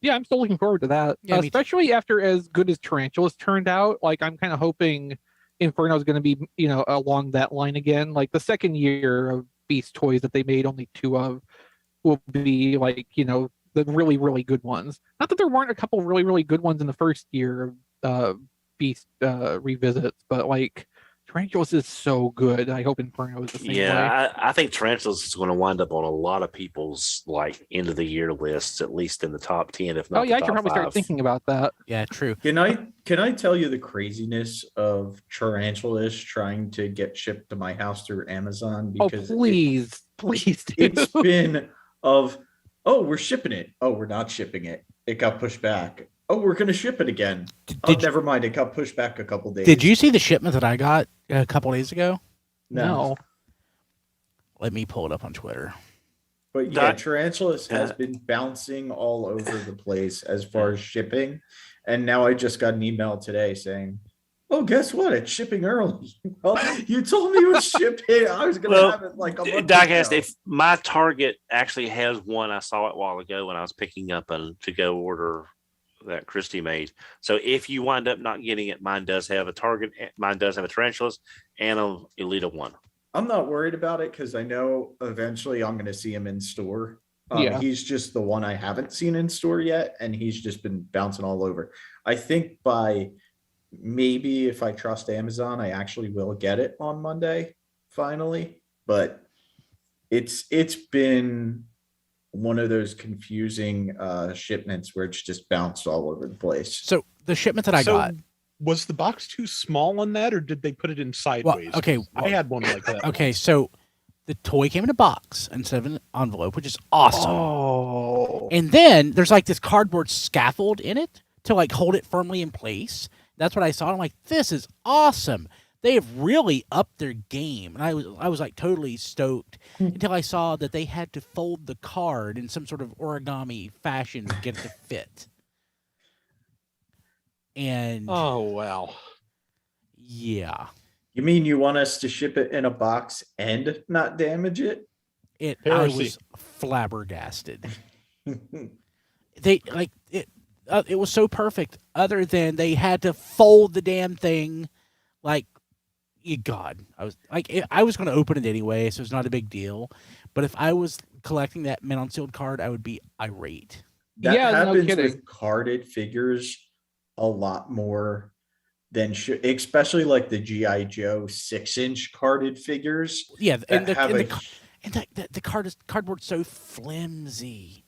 Yeah, I'm still looking forward to that. Yeah, me too. Especially after as good as Tarantulas turned out. Like, I'm kind of hoping Inferno is going to be, you know, along that line again. Like, the second year of Beast toys that they made only 2 of will be, like, you know, the really, really good ones. Not that there weren't a couple really, really good ones in the first year of Beast revisits, but, like, Tarantulas is so good. I hope Inferno is the same way. Yeah, I think Tarantulas is going to wind up on a lot of people's like end of the year lists, at least in the top 10, if not. Oh yeah, I the should top probably start 5. thinking about that. yeah, true. Can I tell you the craziness of Tarantulas trying to get shipped to my house through Amazon? Oh, Because please do. it's been of, oh, we're shipping it. Oh, we're not shipping it. It got pushed back. Oh, we're going to ship it again. Did Never mind. It got pushed back a couple days. Did you see the shipment that I got a couple days ago? No. Let me pull it up on Twitter. But yeah, That- Tarantulas has been bouncing all over the place as far as shipping. And now I just got an email today saying, oh, guess what? It's shipping early. Well, you told me it was shipping. I was going to have it like a month Doc asked ago. if my Target actually has one. I saw it a while ago when I was picking up a to-go order that Christy made. So if you wind up not getting it, mine does have a Target. Mine does have a Tarantulas and a Elita one. I'm not worried about it because I know eventually I'm going to see him in store. Yeah. He's just the one I haven't seen in store yet, and he's just been bouncing all over. I think by maybe if I trust Amazon, I actually will get it on Monday finally. But it's been one of those confusing shipments where it's just bounced all over the place. So the shipment that I got. Was the box too small on that, or did they put it in sideways? okay, I had one like that. Okay, so the toy came in a box instead of an envelope, which is awesome. Oh. And then there's like this cardboard scaffold in it to like hold it firmly in place. That's what I saw. I'm like, this is awesome. They have really upped their game. And I was like totally stoked until I saw that they had to fold the card in some sort of origami fashion to get it to fit. And Oh wow. yeah, You mean you want us to ship it in a box and not damage it? I Heresy. was flabbergasted. They like it. It was so perfect. Other than they had to fold the damn thing, like, God, I was going to open it anyway, so it's not a big deal. But if I was collecting that mint on sealed card, I would be irate. That Yeah, no happens kidding. with carded figures a lot more than especially like the G.I. Joe 6-inch carded figures. Yeah, and that have the cardboard's so flimsy.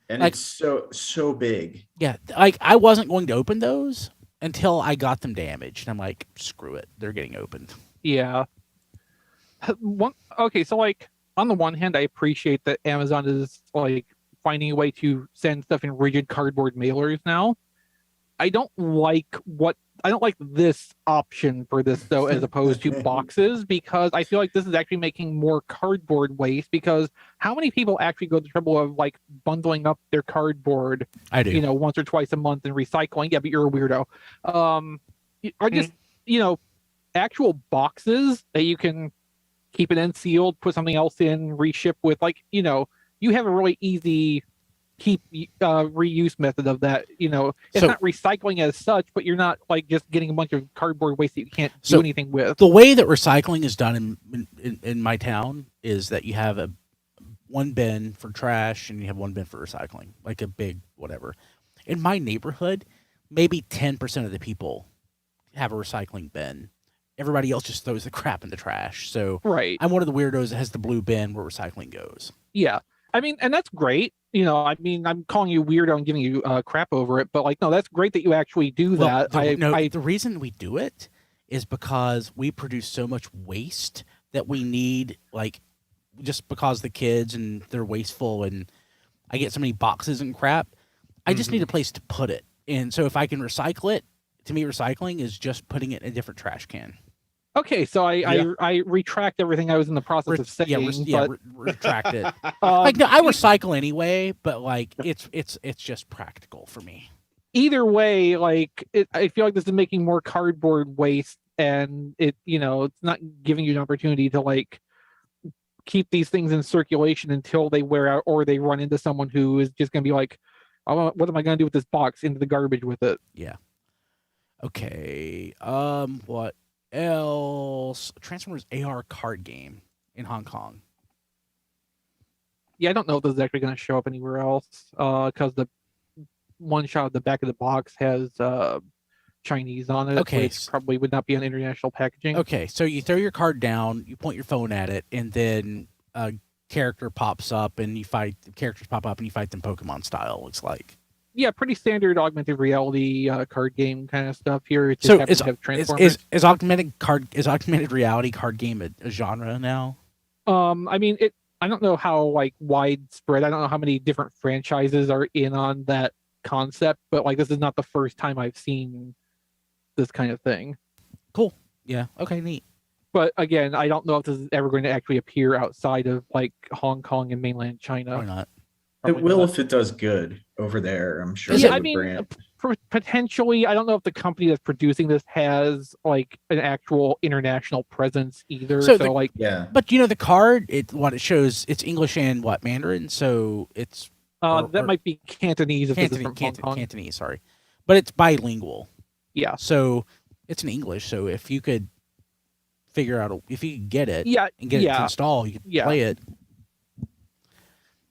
and like- it's so big. Yeah, like I wasn't going to open those until I got them damaged. I'm like, screw it, they're getting opened. Yeah. Okay, so like on the one hand, I appreciate that Amazon is like finding a way to send stuff in rigid cardboard mailers now. I don't like this option for this though, as opposed to boxes, because I feel like this is actually making more cardboard waste. Because how many people actually go to the trouble of like bundling up their cardboard, I do, once or twice a month and recycling? Yeah, but you're a weirdo. Are just actual boxes that you can keep it in sealed, put something else in, reship with, like, you have a really easy reuse method of that. It's not recycling as such, but you're not like just getting a bunch of cardboard waste that you can't do anything with. The way that recycling is done in my town is that you have one bin for trash and you have one bin for recycling, like a big whatever. In my neighborhood, maybe 10% of the people have a recycling bin. Everybody else just throws the crap in the trash. So right. I'm one of the weirdos that has the blue bin where recycling goes. Yeah. I mean, and that's great. I'm calling you weirdo and giving you crap over it, but like, no, that's great that you actually do that. The reason we do it is because we produce so much waste that we need, like, just because the kids and they're wasteful and I get so many boxes and crap, I just need a place to put it. And so if I can recycle it, to me, recycling is just putting it in a different trash can. Okay, so I retract everything I was in the process of saying. Retract it. I recycle anyway, but like it's just practical for me. Either way, like I feel like this is making more cardboard waste, and it's not giving you an opportunity to like keep these things in circulation until they wear out or they run into someone who is just going to be like, oh, what am I going to do with this box? Into the garbage with it. Yeah. Okay. What else? Transformers AR card game in Hong Kong. Yeah, I don't know if this is actually going to show up anywhere else, because the one shot of the back of the box has Chinese on it, which probably would not be on international packaging. Okay, so you throw your card down, you point your phone at it, and then a character pops up, and characters pop up, and you fight them Pokemon style. It looks like. Yeah, pretty standard augmented reality card game kind of stuff here. It just so happens to have Transformers. Is augmented reality card game a genre now? I mean, I don't know how like widespread. I don't know how many different franchises are in on that concept, but like this is not the first time I've seen this kind of thing. Cool. Yeah. Okay. Neat. But again, I don't know if this is ever going to actually appear outside of like Hong Kong and mainland China. Probably not. It will if it does good over there. I'm sure. Yeah, I mean, potentially. I don't know if the company that's producing this has like an actual international presence either. So yeah. But the card, it shows, it's English and Mandarin. So it's that might be Cantonese. If Cantonese, this is from Hong Kong. Cantonese, sorry, but it's bilingual. Yeah. So it's in English. So if you could figure out, if you could get it, and get it to install, you could play it.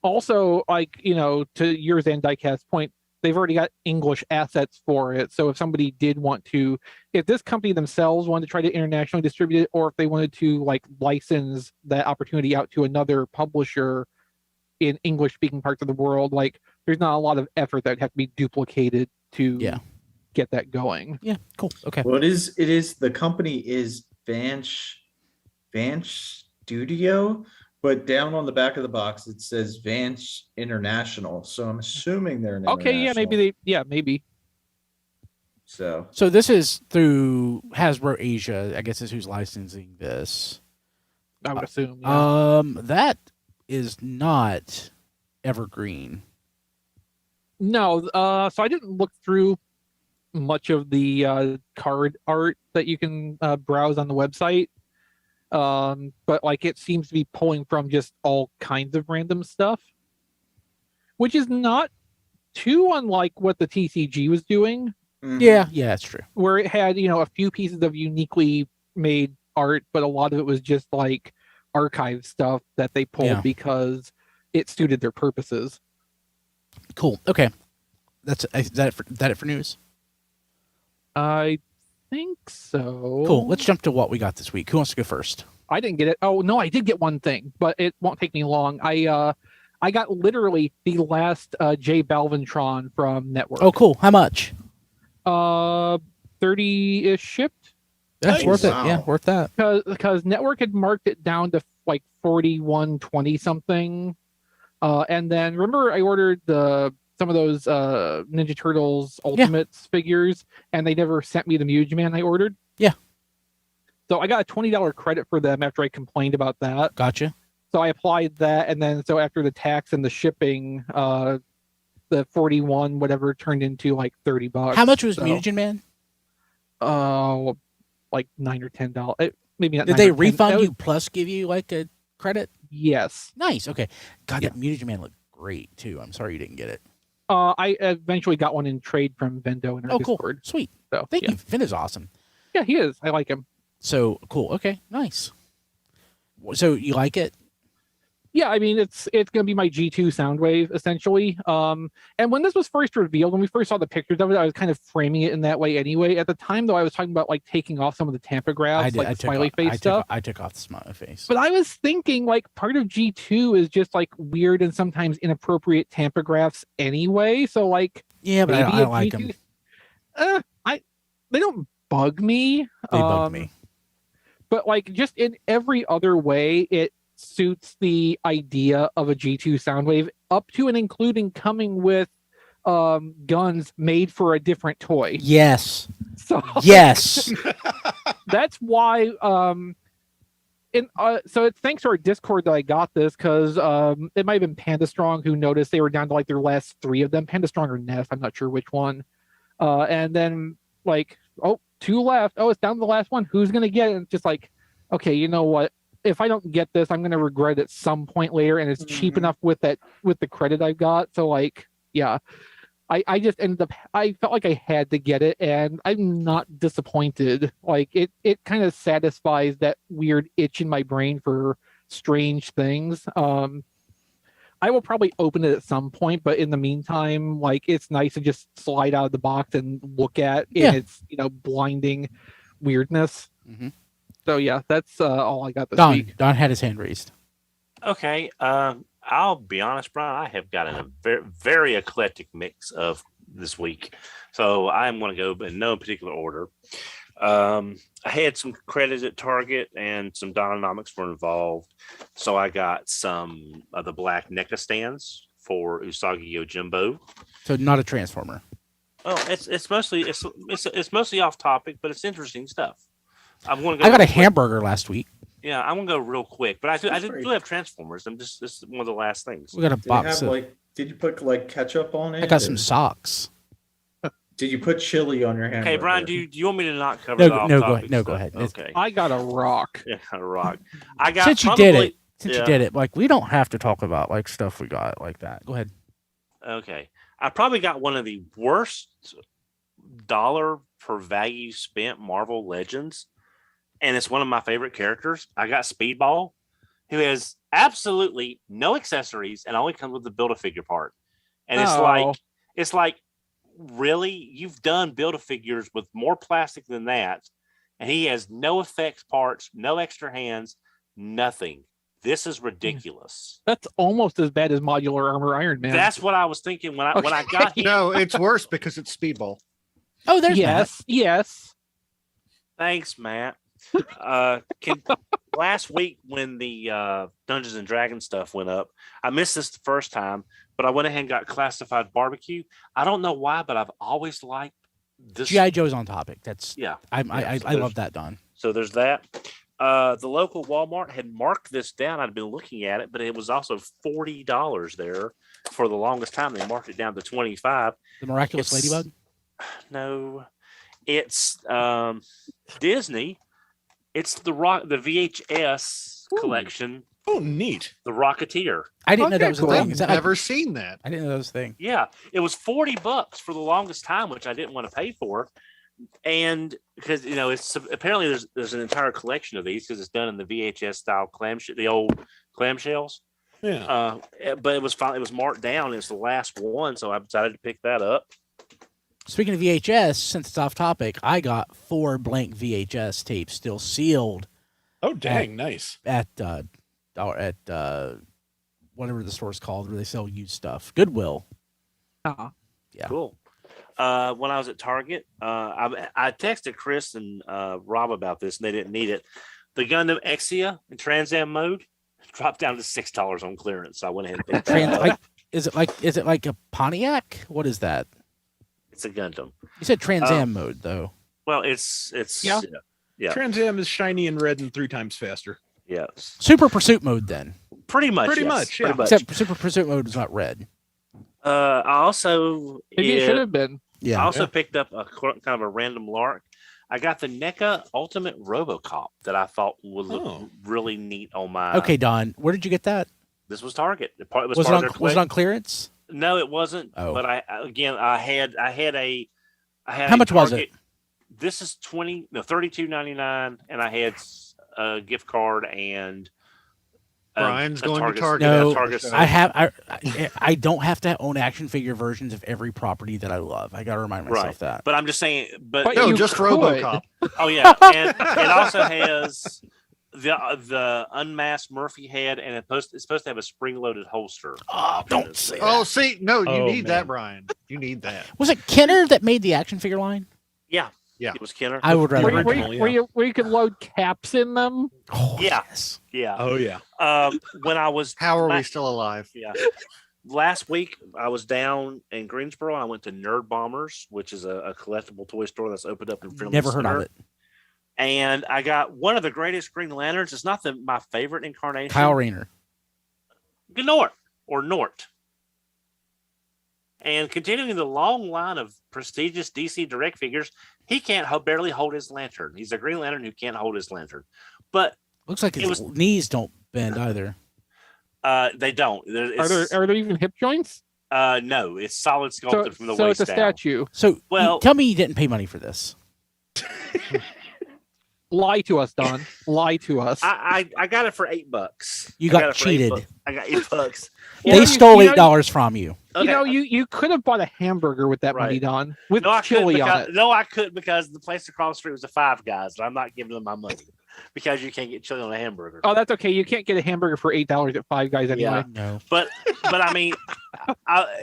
Also, like, to yours and Diecast's point, they've already got English assets for it. So if somebody did want to, if this company themselves wanted to try to internationally distribute it, or if they wanted to like license that opportunity out to another publisher in English-speaking parts of the world, like there's not a lot of effort that would have to be duplicated to get that going. Yeah, cool. Okay. Well, it is the company is Vanch Studio. But down on the back of the box, it says Vance International. So I'm assuming they're an okay. Yeah, maybe. So this is through Hasbro Asia, I guess, is who's licensing this. I would assume. Yeah. That is not Evergreen. No. So I didn't look through much of the card art that you can browse on the website. But like it seems to be pulling from just all kinds of random stuff, which is not too unlike what the TCG was doing. Mm-hmm. Yeah, that's true. Where it had, a few pieces of uniquely made art, but a lot of it was just like archive stuff that they pulled because it suited their purposes. Cool. Okay. Is that it for news? I think so. Cool. Let's jump to what we got this week. Who wants to go first? I didn't get it. Oh no, I did get one thing, but it won't take me long. I got literally the last J Balvintron from Network. Oh, cool. How much? $30-ish shipped. That's Nice. worth it. Wow. Yeah, worth that. Because Network had marked it down to like 41.20 something. And then remember I ordered some of those Ninja Turtles Ultimates figures, and they never sent me the Mutagen I ordered. Yeah. So I got a $20 credit for them after I complained about that. Gotcha. So I applied that, and then so after the tax and the shipping, the 41 whatever turned into like $30. How much was so, Mutagen Man? like $9 or $10. Maybe not. Did 9 they or 10. refund you plus give you like a credit? Yes. Nice. Okay. God, Yeah. that Mutagen Man looked great too. I'm sorry you didn't get it. I eventually got one in trade from Vendo in our Oh, cool. Discord. Sweet. So Thank yeah. you. Finn is awesome. Yeah, he is. I like him. So cool. Okay. Nice. So you like it? Yeah, I mean it's gonna be my G2 Soundwave essentially. And when this was first revealed, when we first saw the pictures of it, I was kind of framing it in that way anyway. At the time, though, I was talking about like taking off some of the tampograph, like the smiley face stuff. I took off the smiley face. But I was thinking like part of G2 is just like weird and sometimes inappropriate tampagraphs anyway. So like yeah, but I maybe don't a like G2 them. they don't bug me. They bugged me. But like just in every other way, it suits the idea of a G2 Soundwave up to and including coming with guns made for a different toy. Yes. So Yes. that's why so it's thanks to our Discord that I got this, because it might have been Panda Strong who noticed they were down to like their last 3 of them. Panda Strong or Ness, I'm not sure which one. And then like, 2 left. It's down to the last one. Who's gonna get it? And it's just like, okay, you know what? If I don't get this, I'm gonna regret it at some point later, and it's cheap enough with the credit I've got. So like, yeah. I just ended up I felt like I had to get it, and I'm not disappointed. Like it kind of satisfies that weird itch in my brain for strange things. I will probably open it at some point, but in the meantime, like it's nice to just slide out of the box and look at in its blinding weirdness. Mm-hmm. So yeah, that's all I got this Don. week. Don had his hand raised. Okay. I'll be honest, Brian. I have got a very, very eclectic mix of this week, so I'm going to go in no particular order. I had some credits at Target, and some Dynamics were involved. So I got some of the black NECA stands for Usagi Yojimbo. So not a Transformer. Oh, it's mostly off topic, but it's interesting stuff. I got a hamburger last week. Yeah, I'm gonna go real quick, but I do have Transformers. This is one of the last things. We got a box. Did you put like ketchup on it? I got some socks. Did you put chili on your hamburger? Okay, Brian, do you want me to not cover the off-topic stuff? Go ahead. Okay. I got a rock. Yeah, a rock. I got Since you did it, like we don't have to talk about like stuff we got like that. Go ahead. Okay. I probably got one of the worst dollar per value spent Marvel Legends, and it's one of my favorite characters. I got Speedball, who has absolutely no accessories and only comes with the Build-A-Figure part. And it's like, really? You've done Build-A-Figures with more plastic than that, and he has no effects parts, no extra hands, nothing. This is ridiculous. That's almost as bad as modular armor Iron Man. That's what I was thinking when I got him. No, it's worse because it's Speedball. Oh, there's yes. Thanks, Matt. Last week when the Dungeons and Dragons stuff went up, I missed this the first time, but I went ahead and got Classified Barbecue. I don't know why, but I've always liked this. G.I. Joe's on topic. That's I love that, Don. So there's that. The local Walmart had marked this down. I'd been looking at it, but it was also $40 there for the longest time. They marked it down to $25. The Miraculous Ladybug? No, it's Disney. It's the VHS collection. Oh, neat. The Rocketeer. I didn't know that was a thing. I've never seen that. I didn't know that was a thing. Yeah, it was $40 for the longest time, which I didn't want to pay for. And because it's apparently there's an entire collection of these because it's done in the VHS style the old clamshells. Yeah. But it was marked down. It's the last one, so I decided to pick that up. Speaking of VHS, since it's off topic, I got 4 blank VHS tapes still sealed. Oh, dang, nice. At whatever the store's called where they sell used stuff. Goodwill. Uh-huh. Yeah. Cool. When I was at Target, I texted Chris and Rob about this, and they didn't need it. The Gundam Exia in Trans Am mode dropped down to $6 on clearance. So I went ahead and picked that up. Is it like a Pontiac? What is that? It's a Gundam. You said Trans Am mode though. Well, it's yeah. Trans Am is shiny and red and 3 times faster. Yes. Super Pursuit mode then. Pretty much. Pretty yes. much, yeah. Pretty much. Except Super Pursuit mode is not red. I also Maybe it should have been. Yeah. I also picked up a kind of a random lark. I got the NECA Ultimate RoboCop that I thought would look really neat on my. Okay, Don, where did you get that? This was Target. Was it on clearance? No, it wasn't. Oh. But I had How much was it? This is $32.99, and I had a gift card and Brian's a going to Target. Target. No, Target I don't have to own action figure versions of every property that I love. I got to remind myself that. But I'm just saying. But No, you just could. RoboCop. oh yeah, and it also has the unmasked Murphy head, and it's supposed to have a spring-loaded holster. Oh, don't say that. Oh, see, no, you Oh, need man. that, Brian. You need that. Was it Kenner that made the action figure line? Yeah, Yeah. it was Kenner. I would rather. Where you could load caps in them. Oh, Yeah. yes. Yeah. Oh yeah. When I was How are we still alive? Yeah. Last week, I was down in Greensboro. I went to Nerd Bombers, which is a collectible toy store that's opened up in Friendly Never heard Center. of it. And I got one of the greatest Green Lanterns. It's not my favorite incarnation. Kyle Rayner. Gnort or Nort. And continuing the long line of prestigious DC Direct figures, he can't barely hold his lantern. He's a Green Lantern who can't hold his lantern. But Looks like his knees don't bend either. they don't. Are there even hip joints? No, it's solid sculpted from the so waist it's a down. statue. So, Well- tell me you didn't pay money for this. Lie to us, Don. Lie to us. I got it for $8. You I got it for $8. cheated. I got $8. You They know, stole you know- $8 from you. Okay. You could have bought a hamburger with that money, Right. Don, with No, I couldn't chili on because, it. no, I couldn't because the place across the street was a Five Guys, and I'm not giving them my money because you can't get chili on a hamburger. Oh, that's okay. You can't get a hamburger for $8 at Five Guys anyway. Yeah. No. But I mean,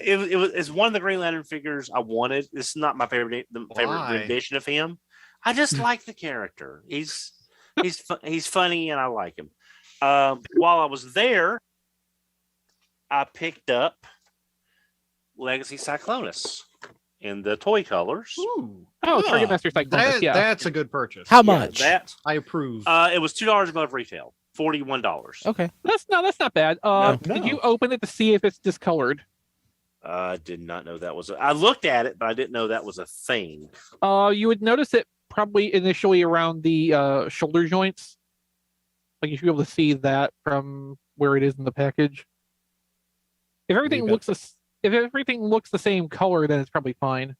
it's one of the Green Lantern figures I wanted. This is not my favorite Why? rendition of him. I just like the character. He's funny and I like him. While I was there, I picked up Legacy Cyclonus in the toy colors. Ooh, Oh, Target Master Cyclonus, yeah. that's a good purchase. How Yeah, much? that I approve. it was $2 above retail, $41. Okay. That's not bad. No. Did you open it to see if it's discolored? I did not know that was. I looked at it, but I didn't know that was a thing. You would notice it probably initially around the shoulder joints. Like you should be able to see that from where it is in the package. If everything Leave it. if everything looks the same color, then it's probably fine.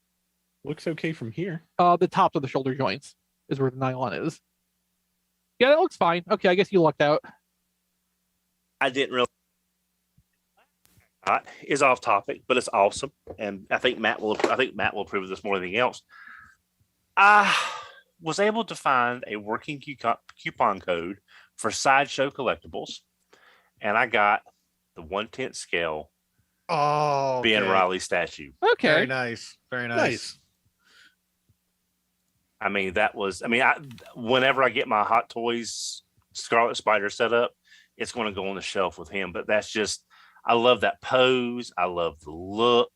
Looks okay from here. The tops of the shoulder joints is where the nylon is. Yeah, that looks fine. Okay, I guess you lucked out. I didn't really. Is off topic, but it's awesome, and I think Matt will approve of this more than anything else. I was able to find a working coupon code for Sideshow Collectibles, and I got the 1/10 scale Oh, Ben okay. Riley statue. Okay. Very nice. Very nice. I mean, whenever I get my Hot Toys Scarlet Spider set up, it's going to go on the shelf with him. But that's just, I love that pose. I love the look.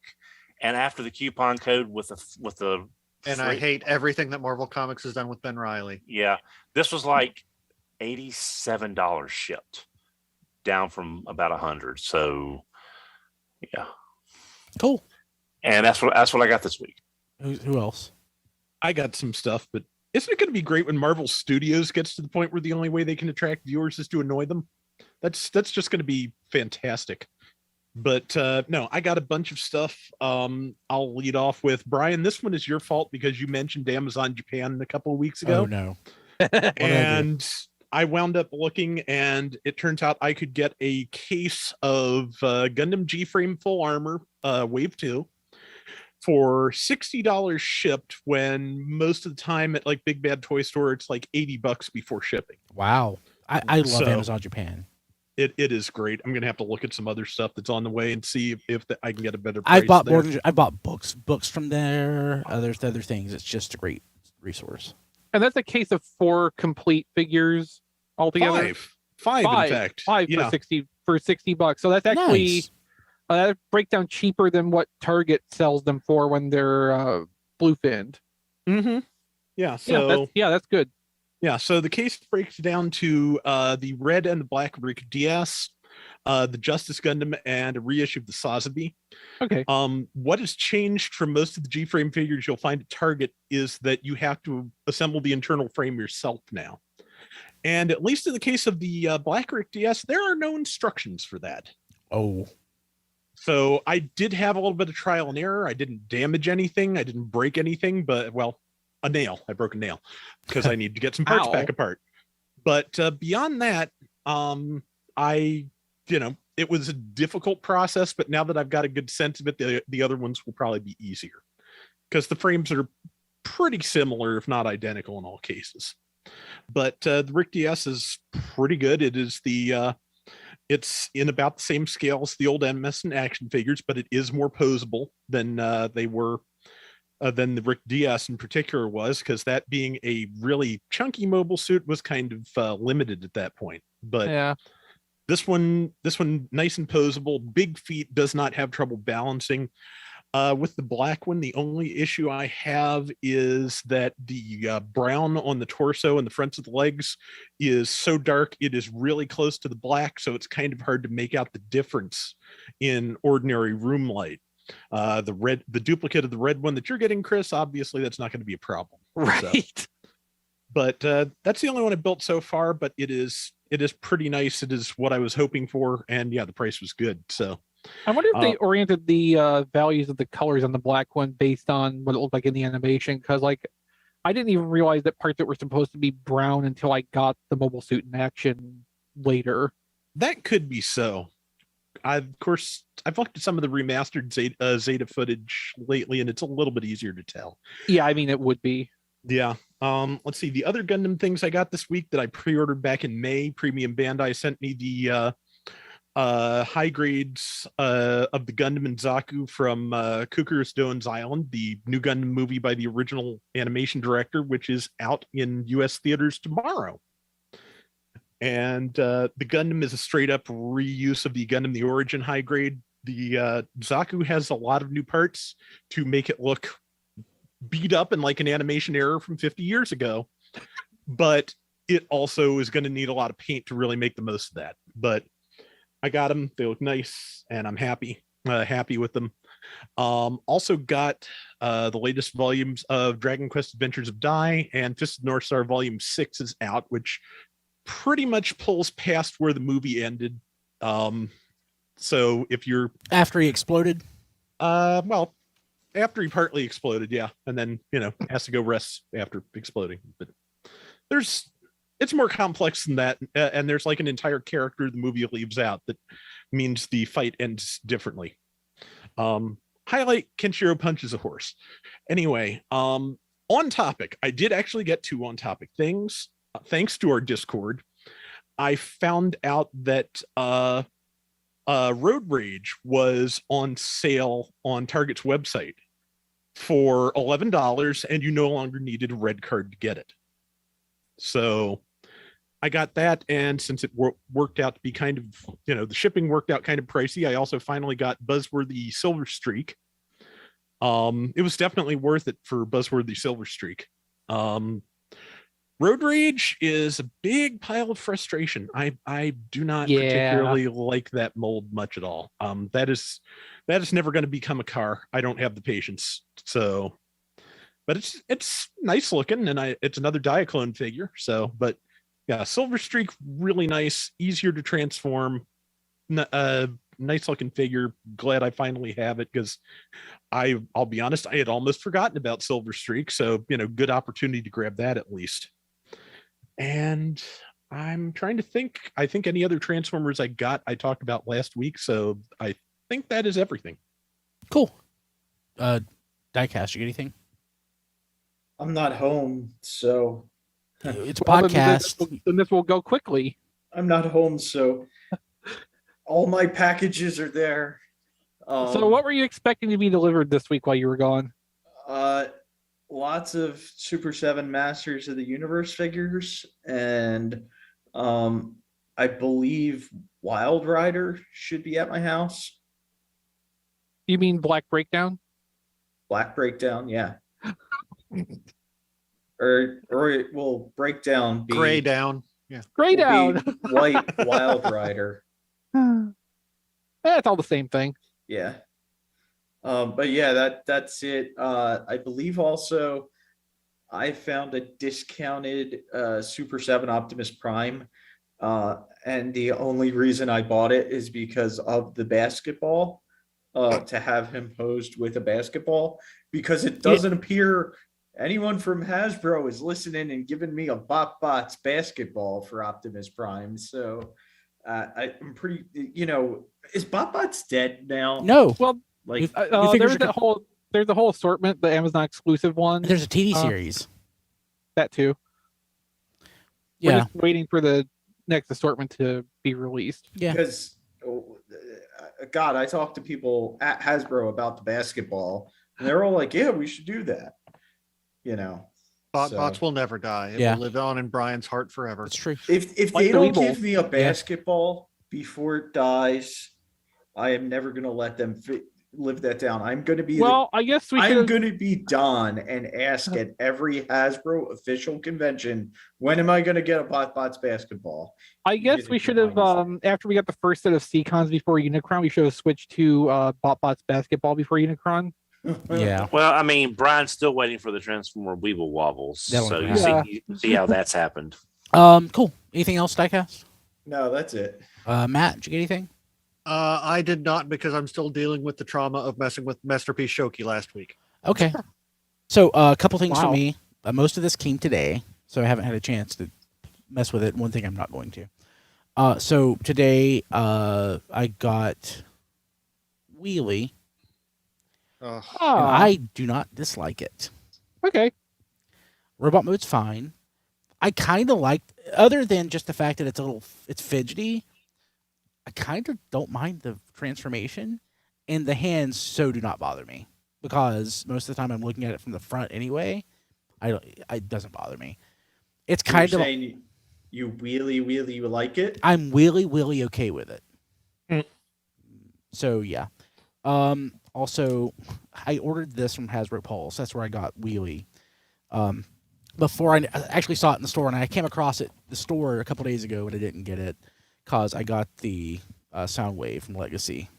And after the coupon code with the And I hate everything that Marvel Comics has done with Ben Riley. yeah, this was like $87 shipped, down from about 100. So yeah, Cool. and that's what I got this week. Who else? I got some stuff, but isn't it going to be great when Marvel Studios gets to the point where the only way they can attract viewers is to annoy them? That's just going to be fantastic. But no, I got a bunch of stuff. I'll lead off with Brian. This one is your fault because you mentioned Amazon Japan a couple of weeks ago. Oh no. And I wound up looking, and it turns out I could get a case of Gundam G-Frame Full Armor Wave 2 for $60 shipped, when most of the time at like Big Bad Toy Store it's like $80 before shipping. Wow. I love So- Amazon Japan. it is great. I'm gonna have to look at some other stuff that's on the way and see if I can get a better price. I bought books from there. There's other things. It's just a great resource. And that's a case of 4 complete figures altogether. Five in fact. 5 for $60. So that's actually Nice. That breakdown cheaper than what Target sells them for when they're bluefinned. Mm-hmm. Yeah. So that's good. Yeah. So the case breaks down to the red and the black Rick DS, the Justice Gundam, and a reissue of the Sazabi. Okay. What has changed from most of the G-frame figures you'll find at Target is that you have to assemble the internal frame yourself now. And at least in the case of the Black Rick DS, there are no instructions for that. Oh. So I did have a little bit of trial and error. I didn't damage anything. I didn't break anything, but a nail. I broke a nail because I need to get some parts back apart. But beyond that, it was a difficult process, but now that I've got a good sense of it, the other ones will probably be easier because the frames are pretty similar, if not identical in all cases. But the Rick DS is pretty good. It is it's in about the same scale as the old MS and action figures, but it is more posable than they were than the Rick DS in particular was, because that being a really chunky mobile suit was kind of limited at that point. But yeah. This one nice and posable, big feet, does not have trouble balancing. With the black one, the only issue I have is that the brown on the torso and the fronts of the legs is so dark, it is really close to the black, so it's kind of hard to make out the difference in ordinary room light. The duplicate of the red one that you're getting, Chris, obviously that's not going to be a problem. Right. So. But that's the only one I built so far, but it is pretty nice. It is what I was hoping for, and yeah, the price was good. So I wonder if they oriented the values of the colors on the black one based on what it looked like in the animation, because I didn't even realize that parts that were supposed to be brown until I got the mobile suit in action later. That could be so. I've looked at some of the remastered Zeta footage lately, and it's a little bit easier to tell. Yeah, I mean, it would be. Yeah. Let's see. The other Gundam things I got this week that I pre-ordered back in May, Premium Bandai sent me the high grades of the Gundam and Zaku from Kukurus Doan's Island, the new Gundam movie by the original animation director, which is out in US theaters tomorrow. And the Gundam is a straight up reuse of the Gundam the Origin high grade. The Zaku has a lot of new parts to make it look beat up and like an animation error from 50 years ago, but it also is going to need a lot of paint to really make the most of that. But I got them. They look nice, and I'm happy with them. Also got the latest volumes of Dragon Quest Adventures of Dai, and Fist of North Star Volume 6 is out, which pretty much pulls past where the movie ended. So if you're... After he exploded? Well, after he partly exploded, yeah. And then, has to go rest after exploding. But it's more complex than that, and there's like an entire character the movie leaves out that means the fight ends differently. Highlight: Kenshiro punches a horse. Anyway, on topic, I did actually get 2 on topic things thanks to our Discord. I found out that Road Rage was on sale on Target's website for $11, and you no longer needed a red card to get it. So I got that, and since it worked out to be kind of, the shipping worked out kind of pricey, I also finally got Buzzworthy Silver Streak. It was definitely worth it for Buzzworthy Silver Streak. Road Rage is a big pile of frustration. I do not particularly like that mold much at all. That is never going to become a car. I don't have the patience. So, but it's nice looking, and it's another Diaclone figure. So, but yeah, Silver Streak, really nice, easier to transform. Nice looking figure. Glad I finally have it, because I'll be honest, I had almost forgotten about Silver Streak. So, good opportunity to grab that at least. And I'm trying to think. I think any other Transformers I talked about last week. So I think that is everything. Cool. Diecast, you get anything? I'm not home, so it's a podcast. Then this will go quickly. I'm not home, so all my packages are there. So what were you expecting to be delivered this week while you were gone? Lots of Super 7 Masters of the Universe figures, and I believe Wild Rider should be at my house. You mean Black Breakdown? Black Breakdown, yeah. or will Breakdown be Gray down. Yeah. Gray will be Down. White Wild Rider. That's all the same thing. Yeah. But yeah, that's it. I believe also I found a discounted Super 7 Optimus Prime. And the only reason I bought it is because of the basketball, to have him posed with a basketball, because it doesn't appear anyone from Hasbro is listening and giving me a BotBots basketball for Optimus Prime. So I'm pretty, is BotBots dead now? No. Well, Like, there's the whole assortment, the Amazon exclusive one. There's a TV series. That too. Yeah. We're just waiting for the next assortment to be released. Yeah. because God, I talked to people at Hasbro about the basketball, and they're all like, "Yeah, we should do that." Bots will never die. It will live on in Brian's heart forever. That's true. If Like they the don't Weeble. give me a basketball before it dies, I am never going to let them live that down. I'm going to be I guess we I'm should. going to be Don and ask at every Hasbro official convention, when am I going to get a BotBots basketball? I guess we should have. After we got the first set of Seacons before Unicron, we should have switched to BotBots basketball before Unicron. Yeah. Well, I mean, Brian's still waiting for the Transformer Weeble Wobbles, That'll so happen. you see how that's happened. Cool. Anything else, Diecast? No, that's it. Matt, did you get anything? I did not, because I'm still dealing with the trauma of messing with Masterpiece Shoki last week. Okay. So a couple things for Wow. me. Most of this came today, so I haven't had a chance to mess with it. One thing I'm not going to. So today I got Wheelie, and I do not dislike it. Okay. Robot mode's fine. I kind of like, other than just the fact that it's fidgety, I kind of don't mind the transformation, and the hands do not bother me, because most of the time I'm looking at it from the front anyway. It doesn't bother me. It's kind of saying you really like it. I'm really okay with it. Mm. So yeah. Also, I ordered this from Hasbro Pulse. That's where I got Wheelie. Before I actually saw it in the store, and I came across it the store a couple days ago, and I didn't get it because I got the Soundwave from Legacy.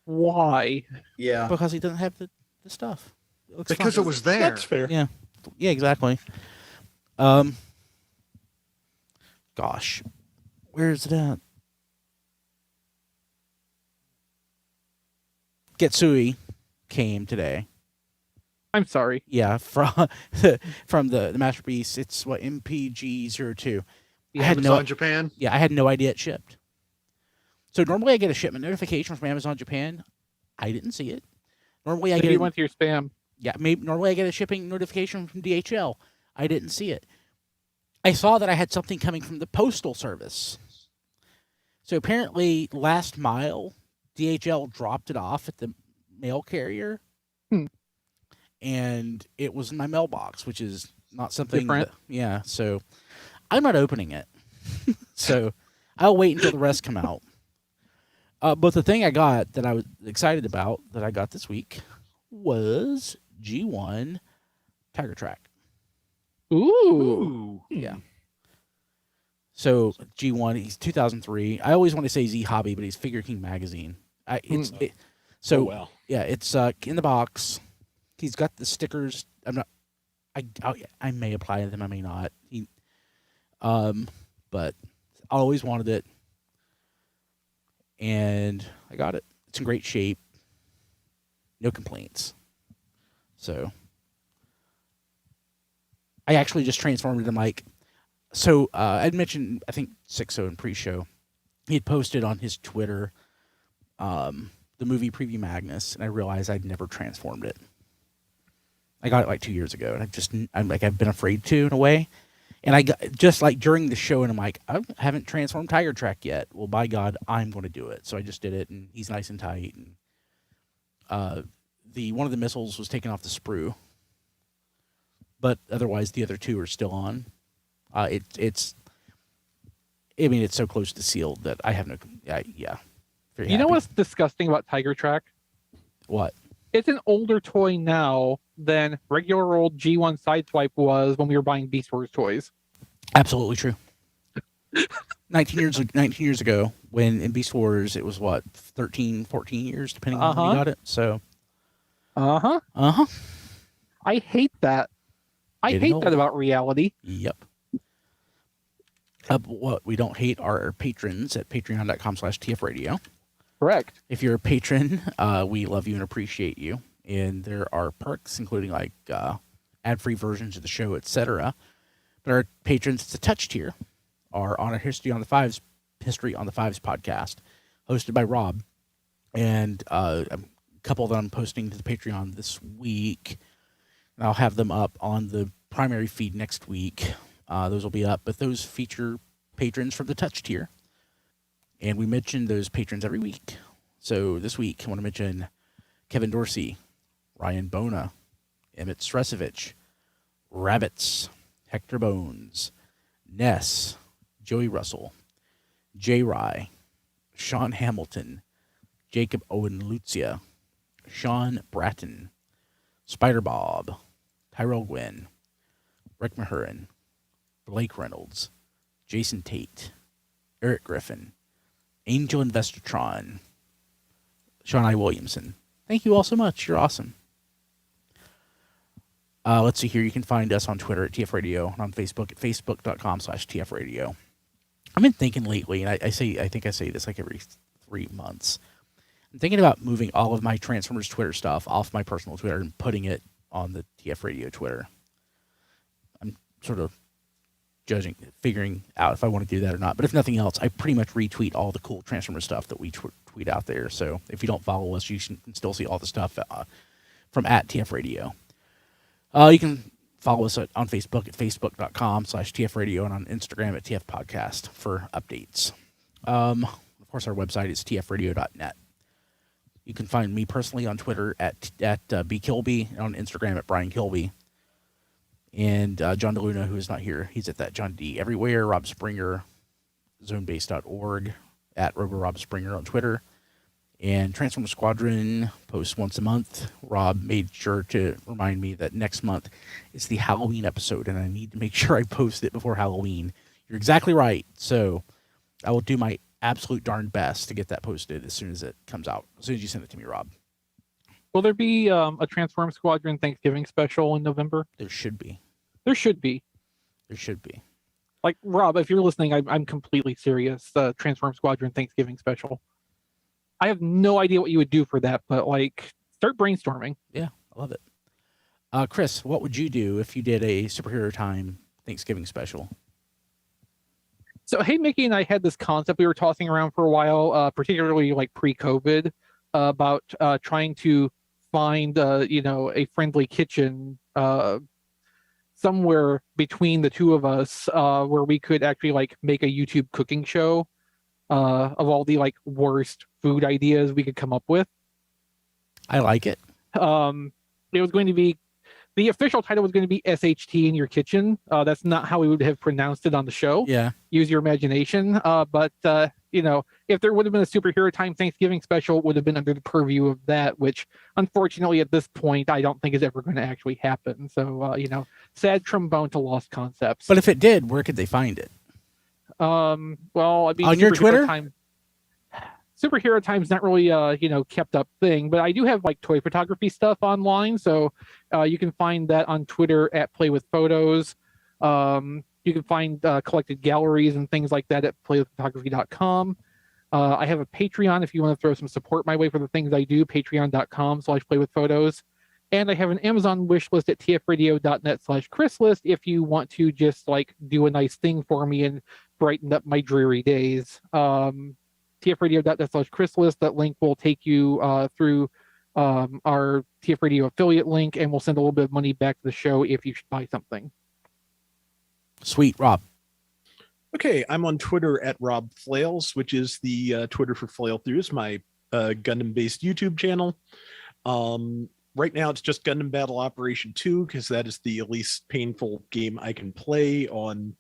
Why? Yeah. Because he doesn't have the stuff. It looks Because fine. it was there. That's fair. Yeah, exactly. Gosh, where is it at? Getsuei came today. I'm sorry. Yeah, from the Masterpiece. It's what, MPG-02. The I had Amazon no Japan. Yeah, I had no idea it shipped. So normally I get a shipment notification from Amazon Japan. I didn't see it. Normally I Maybe get you went to your spam. normally I get a shipping notification from DHL. I didn't see it. I saw that I had something coming from the postal service. So apparently last mile DHL dropped it off at the mail carrier. And it was in my mailbox, which is not something Different. So I'm not opening it. So I'll wait until the rest come out. But the thing I got that I was excited about that I got this week was G1 Tiger Track. Ooh. Yeah. So G1, he's 2003. I always want to say Z Hobby, but he's Figure King magazine. It's in the box. He's got the stickers. I may apply them. I may not. But I always wanted it, and I got it. It's in great shape. No complaints. So I actually just transformed it in I'd mentioned, I think, Sixo in pre-show. He had posted on his Twitter the movie preview Magnus, and I realized I'd never transformed it. I got it 2 years ago, and I've been afraid to, in a way. And I got just like during the show, and I'm like, I haven't transformed Tiger Track yet. Well, by God, I'm going to do it. So I just did it, and he's nice and tight. And one of the missiles was taken off the sprue, but otherwise the other two are still on. It's so close to sealed that I have no. Yeah. Very You know happy. what's disgusting about Tiger Track? What? It's an older toy now than regular old G1 Sideswipe was when we were buying Beast Wars toys. Absolutely true. 19 years ago, when in Beast Wars, it was what, 13, 14 years, depending on when you got it. So. I hate that. I Getting hate old. that about reality. Yep. What we don't hate are our patrons at patreon.com/tfradio. Correct. If you're a patron, we love you and appreciate you. And there are perks, including like ad-free versions of the show, etc. But our patrons, it's a touch tier, are on a History on the Fives podcast, hosted by Rob. And a couple that I'm posting to the Patreon this week. And I'll have them up on the primary feed next week. Those will be up, but those feature patrons from the touch tier. And we mention those patrons every week. So this week, I want to mention Kevin Dorsey, Ryan Bona, Emmett Stresovich, Rabbits, Hector Bones, Ness, Joey Russell, Jay Rye, Sean Hamilton, Jacob Owen Lucia, Sean Bratton, Spider Bob, Tyrell Gwynn, Rick Mahurin, Blake Reynolds, Jason Tate, Eric Griffin, Angel Investortron, Sean I. Williamson. Thank you all so much. You're awesome. Let's see here. You can find us on Twitter at TF Radio and on Facebook at facebook.com/TF Radio. I've been thinking lately, and I think I say this like every 3 months. I'm thinking about moving all of my Transformers Twitter stuff off my personal Twitter and putting it on the TF Radio Twitter. I'm sort of figuring out if I want to do that or not. But if nothing else, I pretty much retweet all the cool Transformers stuff that we tweet out there. So if you don't follow us, you can still see all the stuff from at TF Radio. You can follow us on Facebook at facebook.com/TF Radio and on Instagram at TF Podcast for updates. Of course, our website is tfradio.net. You can find me personally on Twitter at bkilby and on Instagram at Brian Kilby. And John DeLuna, who is not here, he's at that John D everywhere. Rob Springer, zonebase.org, at RoboRob Springer on Twitter. And Transformer Squadron posts once a month. Rob made sure to remind me that next month is the Halloween episode, and I need to make sure I post it before Halloween. You're exactly right. So I will do my absolute darn best to get that posted as soon as it comes out, as soon as you send it to me, Rob. Will there be a Transform Squadron Thanksgiving special in November? There should be. There should be. There should be. Like, Rob, if you're listening, I'm completely serious. Transform Squadron Thanksgiving special. I have no idea what you would do for that, but like, start brainstorming. Yeah, I love it. Chris, what would you do if you did a Superhero Time Thanksgiving special? So, hey, Mickey and I had this concept we were tossing around for a while, particularly like pre-COVID, about trying to find, a friendly kitchen somewhere between the two of us where we could actually like make a YouTube cooking show of all the like worst food ideas we could come up with. I like it. It was going to be, the official title was going to be SHT in Your Kitchen. That's not how we would have pronounced it on the show. Yeah. Use your imagination. But if there would have been a Superhero Time Thanksgiving special, it would have been under the purview of that, which unfortunately at this point, I don't think is ever going to actually happen. So, sad trombone to lost concepts. But if it did, where could they find it? Well, I mean, on your Twitter? Superhero Time's not really kept up thing, but I do have like toy photography stuff online, so you can find that on Twitter at Play With Photos. You can find collected galleries and things like that at playwithphotography.com. I have a Patreon if you want to throw some support my way for the things I do, patreon.com/playwithphotos. And I have an Amazon wish list at tfradio.net/chrislist if you want to just like do a nice thing for me and brighten up my dreary days. tfradio.net/chrislist. That link will take you through our TF Radio affiliate link, and we'll send a little bit of money back to the show if you should buy something. Sweet, Rob. Okay, I'm on Twitter at Rob Flails, which is the Twitter for Flail Throughs, my Gundam-based YouTube channel. Right now, it's just Gundam Battle Operation 2 because that is the least painful game I can play on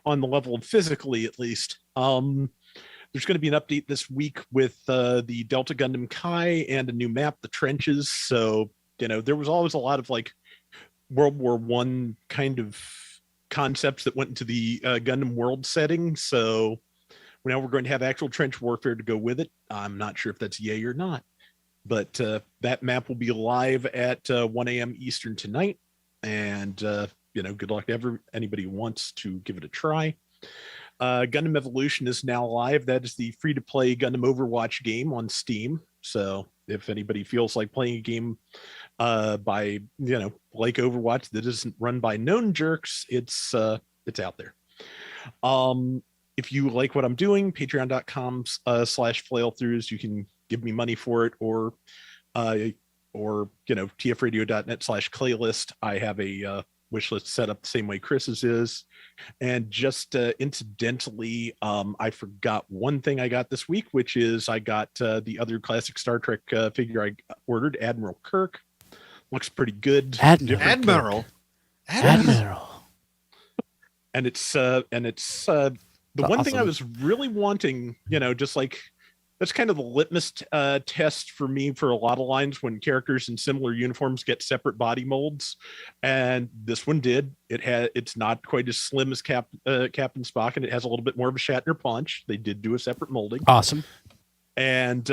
the level of physically, at least. There's going to be an update this week with the Delta Gundam Kai and a new map, the Trenches. So, there was always a lot of like World War I kind of concepts that went into the Gundam world setting. So now we're going to have actual trench warfare to go with it. I'm not sure if that's yay or not, but that map will be live at 1 a.m. Eastern tonight. And, good luck to anybody who wants to give it a try. Gundam Evolution is now live. That is the free-to-play Gundam Overwatch game on Steam. So if anybody feels like playing a game by like Overwatch that isn't run by known jerks, it's out there. If you like what I'm doing, patreon.com/flailthroughs, you can give me money for it, or tfradio.net/playlist. I have a wish list set up the same way Chris's is. And just incidentally, I forgot one thing I got this week, which is I got the other classic Star Trek figure I ordered, Admiral Kirk. Looks pretty good. Admiral. And it's the one thing I was really wanting, just like that's kind of the litmus test for me for a lot of lines when characters in similar uniforms get separate body molds, and this one did. It's not quite as slim as Captain Spock, and it has a little bit more of a Shatner punch. They did do a separate molding. Awesome. And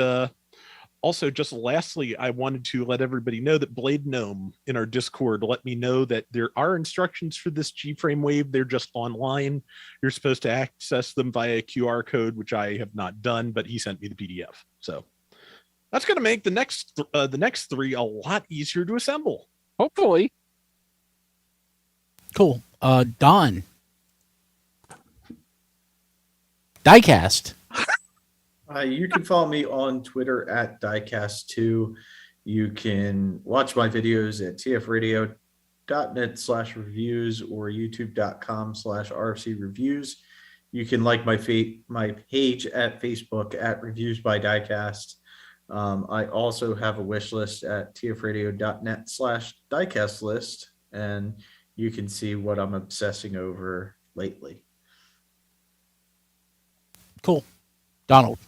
also, just lastly, I wanted to let everybody know that Blade Gnome in our Discord let me know that there are instructions for this G-frame wave. They're just online. You're supposed to access them via QR code, which I have not done, but he sent me the PDF. So that's going to make the next three a lot easier to assemble. Hopefully. Cool. Don. Diecast. You can follow me on Twitter at Diecast2. You can watch my videos at tfradio.net/reviews or youtube.com/rfcreviews. You can like my page at Facebook at Reviews by Diecast. I also have a wish list at tfradio.net/diecast list, and you can see what I'm obsessing over lately. Cool. Donald.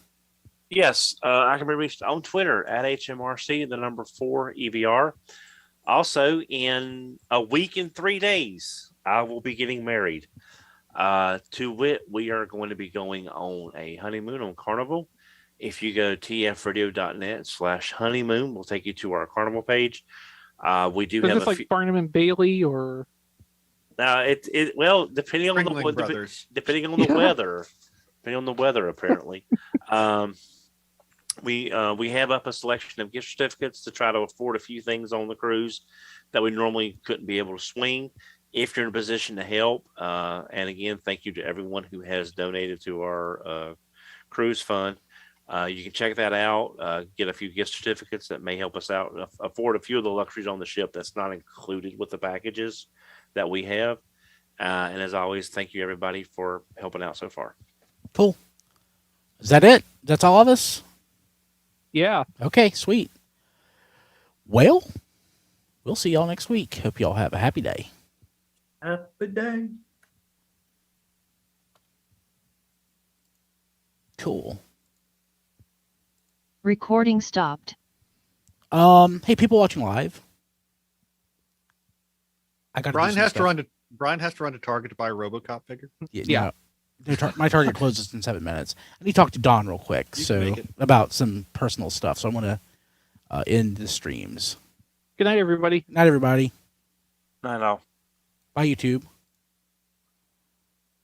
Yes, I can be reached on Twitter at HMRC4EVR. Also, in a week and 3 days, I will be getting married. To wit, we are going to be going on a honeymoon on Carnival. If you go to tfradio.net/honeymoon, we'll take you to our Carnival page. We do Is have this like Barnum and Bailey, or well, depending on the weather, depending on the weather, apparently. We have up a selection of gift certificates to try to afford a few things on the cruise that we normally couldn't be able to swing. If you're in a position to help, and again, thank you to everyone who has donated to our cruise fund. You can check that out, get a few gift certificates that may help us out, afford a few of the luxuries on the ship that's not included with the packages that we have. And as always, thank you everybody for helping out so far. Cool. Is that it? That's all of us? Yeah. Okay, sweet. Well, we'll see y'all next week. Hope y'all have a happy day. Happy day. Cool. Recording stopped. Hey, people watching live. Brian has to run to Target to buy a RoboCop figure. Yeah. My Target closes in 7 minutes. I need to talk to Don real quick about some personal stuff. So I'm going to end the streams. Good night, everybody. Night, everybody. I know. Bye, YouTube.